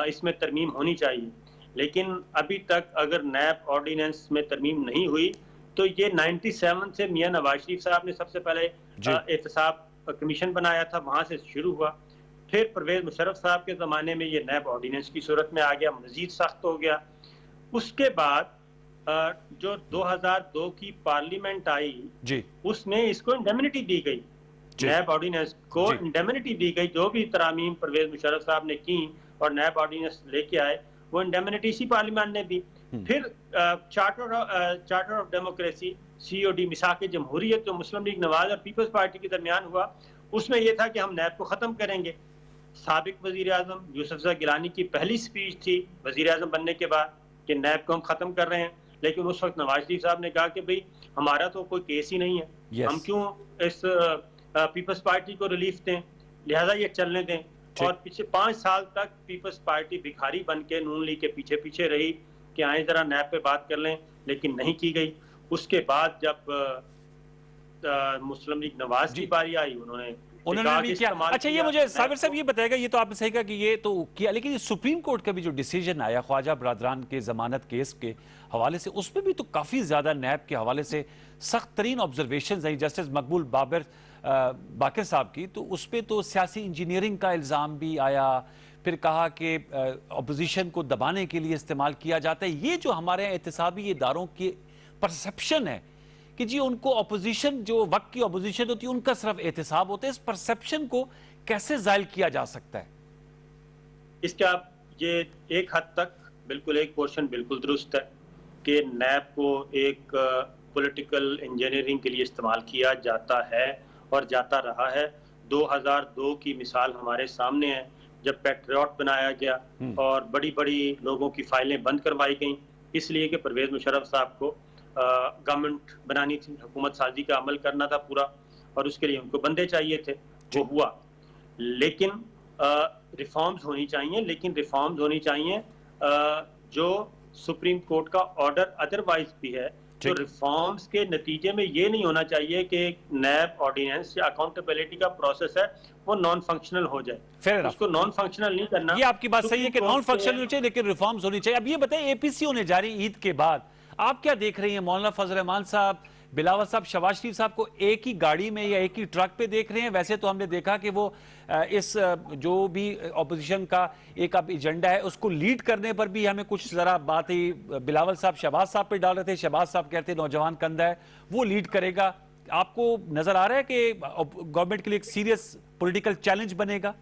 इसमें तरमीम होनी चाहिए। लेकिन अभी तक अगर नैब ऑर्डिनेंस में तरमीम नहीं हुई तो ये 97 से मियां नवाज शरीफ साहब ने सबसे पहले एहतसाब कमीशन बनाया था, वहां से शुरू हुआ। फिर परवेज मुशर्रफ साहब के ज़माने में ये नैब ऑर्डिनेंस की सूरत में आ गया, मजीद सख्त हो गया। उसके बाद जो 2002 की पार्लियामेंट आई जी, उसमें इसको इंडेमिनिटी दी गई, नैब ऑर्डिनेंस को इंडेमिनिटी दी गई। जो भी तरामीम परवेज मुशर्रफ साहब ने की और नैब ऑर्डिनेंस लेके आए वो इंडेमिनिटी इसी पार्लियामेंट ने दी। फिर चार्टर ऑफ डेमोक्रेसी COD मिसाक जमहूरियत जो मुस्लिम लीग नवाज और पीपल्स पार्टी के दरमियान हुआ, उसमें यह था कि हम नैब को ख़त्म करेंगे। साबिक वज़ीर आज़म यूसुफ गिलानी की पहली स्पीच थी वज़ीर आज़म बनने के बाद कि नैब को हम ख़त्म कर रहे हैं। लेकिन उस वक्त नवाज शरीफ साहब ने कहा कि भाई हमारा तो कोई केस ही नहीं है, हम क्यों इस पीपल्स पार्टी को रिलीफ दें, लिहाजा ये चलने दें। और पिछले 5 साल तक पीपल्स पार्टी भिखारी बन के नून लीग के पीछे पीछे रही कि आए जरा नैब पे बात कर लें, लेकिन नहीं की गई। उसके बाद जब मुस्लिम लीग नवाज की बारी आई उन्होंने भी किया। अच्छा, ये मुझे साबिर साहब ये बताएगा, ये तो आपने सही कहा कि ये तो किया, लेकिन ये सुप्रीम कोर्ट का भी जो डिसीजन आया ख्वाजा बरदरान के जमानत केस के हवाले से, उसमें भी तो काफी ज्यादा नैब के हवाले से सख्त तरीन ऑब्जर्वेशन आई जस्टिस मकबूल बाकर साहब की। तो उस पर तो सियासी इंजीनियरिंग का इल्जाम भी आया, फिर कहा कि अपोजिशन को दबाने के लिए इस्तेमाल किया जाता है। ये जो हमारे एहतसाबी इदारों की परसेप्शन है कि जी उनको अपोजिशन, जो वक्त की अपोजिशन होती है उनका सिर्फ एहतसाब होता है, इस परसेप्शन को कैसे जायल किया जा सकता है? इसका ये एक हद तक बिल्कुल एक पोर्शन बिल्कुल दुरुस्त है कि नैब को एक पॉलिटिकल इंजीनियरिंग के लिए इस्तेमाल किया जाता है और जाता रहा है। 2002 की मिसाल हमारे सामने है जब पैट्रियट बनाया गया और बड़ी बड़ी लोगों की फाइलें बंद करवाई गई, इसलिए कि परवेज मुशर्रफ साहब को गवर्नमेंट बनानी थी, हुकूमत साजी का अमल करना था पूरा, और उसके लिए उनको बंदे चाहिए थे, वो हुआ। लेकिन रिफॉर्म्स होनी चाहिए, लेकिन रिफॉर्म्स होनी चाहिए जो सुप्रीम कोर्ट का ऑर्डर अदरवाइज भी है। तो रिफॉर्म्स के नतीजे में ये नहीं होना चाहिए कि नैब ऑर्डिनेंस या अकाउंटेबिलिटी का प्रोसेस है वो नॉन फंक्शनल हो जाए, उसको नॉन फंक्शनल नहीं करना। ये आपकी बात सही है कि नॉन फंक्शनल होनी चाहिए, लेकिन रिफॉर्म्स होनी चाहिए। अब ये बताइए, APC होने जा रही ईद के बाद, आप क्या देख रही हैं? मौलाना फजल रहमान साहब, बिलावल साहब, शहबाज शरीफ साहब को एक ही गाड़ी में या एक ही ट्रक पे देख रहे हैं? वैसे तो हमने देखा कि वो इस जो भी ऑपोजिशन का एक अब एजेंडा है उसको लीड करने पर भी हमें कुछ जरा बात ही बिलावल साहब शहबाज साहब पे डाल रहे थे। शहबाज साहब कहते हैं नौजवान कंधा है, वो लीड करेगा। आपको नजर आ रहा है कि गवर्नमेंट के लिए एक सीरियस पॉलिटिकल चैलेंज बनेगा?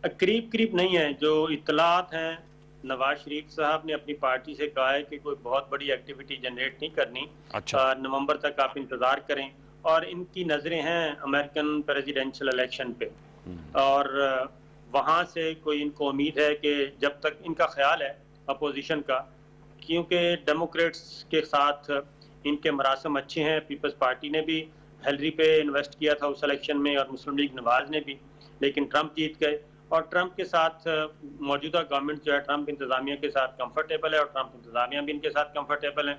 करीब करीब नहीं है। जो इत्तलात हैं, नवाज शरीफ साहब ने अपनी पार्टी से कहा है कि कोई बहुत बड़ी एक्टिविटी जनरेट नहीं करनी। अच्छा। नवंबर तक आप इंतजार करें, और इनकी नजरें हैं अमेरिकन प्रेसिडेंशियल इलेक्शन पे, और वहां से कोई इनको उम्मीद है कि जब तक इनका ख्याल है अपोजिशन का, क्योंकि डेमोक्रेट्स के साथ इनके मरासम अच्छे हैं, पीपल्स पार्टी ने भी हिलरी पे इन्वेस्ट किया था उस इलेक्शन में और मुस्लिम लीग नवाज ने भी, लेकिन ट्रंप जीत गए। और ट्रंप के साथ मौजूदा गवर्नमेंट जो है ट्रंप इंतजामिया के साथ कंफर्टेबल है, और ट्रंप इंतजामिया भी इनके साथ कंफर्टेबल है।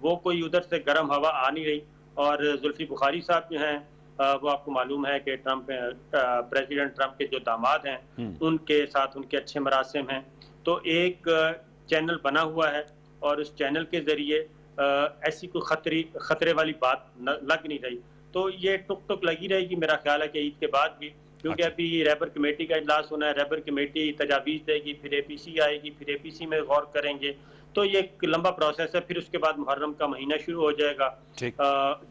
वो कोई उधर से गर्म हवा आ नहीं रही। और जुल्फी बुखारी साहब जो हैं वो आपको मालूम है कि प्रेसिडेंट ट्रंप के जो दामाद हैं उनके साथ उनके अच्छे मरासिम हैं। तो एक चैनल बना हुआ है और उस चैनल के जरिए ऐसी कोई खतरे वाली बात लग नहीं रही। तो ये टुक टुक लगी रहेगी मेरा ख्याल है कि ईद के बाद भी, क्योंकि अभी रैबर कमेटी का इजलास होना है, रैबर कमेटी तजावीज़ देगी, फिर एपीसी आएगी, फिर एपीसी में गौर करेंगे। तो ये एक लंबा प्रोसेस है। फिर उसके बाद मुहर्रम का महीना शुरू हो जाएगा,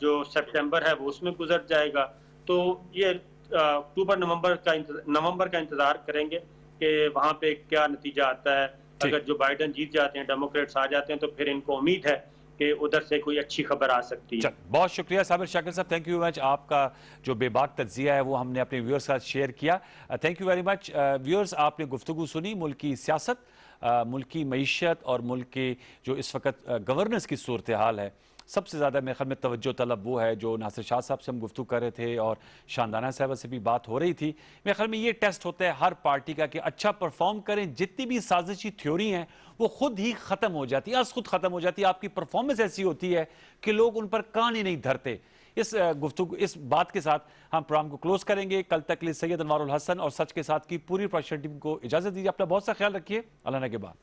जो सितंबर है वो उसमें गुजर जाएगा। तो ये अक्टूबर नवंबर का इंतजार करेंगे कि वहाँ पे क्या नतीजा आता है। अगर जो बाइडन जीत जाते हैं, डेमोक्रेट्स आ जाते हैं, तो फिर इनको उम्मीद है कि उधर से कोई अच्छी खबर आ सकती है। बहुत शुक्रिया साबिर शाकिर साहब, थैंक यू वेरी मच। आपका जो बेबाक तज्जिया है वो हमने अपने व्यूअर्स के साथ शेयर किया, thank you very much. Viewers, आपने गुफ्तगू सुनी मुल्क की सियासत, मुल्क की मईशत और मुल्क के जो इस वक्त गवर्नेंस की सूरत हाल है। सबसे ज़्यादा मेरे ख्याल में तवज्जो तलब वो है जो नासिर शाह साहब से हम गुफ्तगू कर रहे थे और शानदाना साहब से भी बात हो रही थी। मेरे ख्याल में ये टेस्ट होता है हर पार्टी का कि अच्छा परफॉर्म करें, जितनी भी साजिशी थ्योरी हैं वो खुद ही ख़त्म हो जाती है, खुद ख़त्म हो जाती है। आपकी परफॉर्मेंस ऐसी होती है कि लोग उन पर कान ही नहीं धरते। इस गुफ्तगू, इस बात के साथ हम प्रोग्राम को क्लोज करेंगे। कल तक के लिए सैयद अनवारुल हसन और सच के साथ की पूरी प्रोडक्शन टीम को इजाज़त दीजिए। अपना बहुत सा ख्याल रखिए। अल्लाह ने के बाद।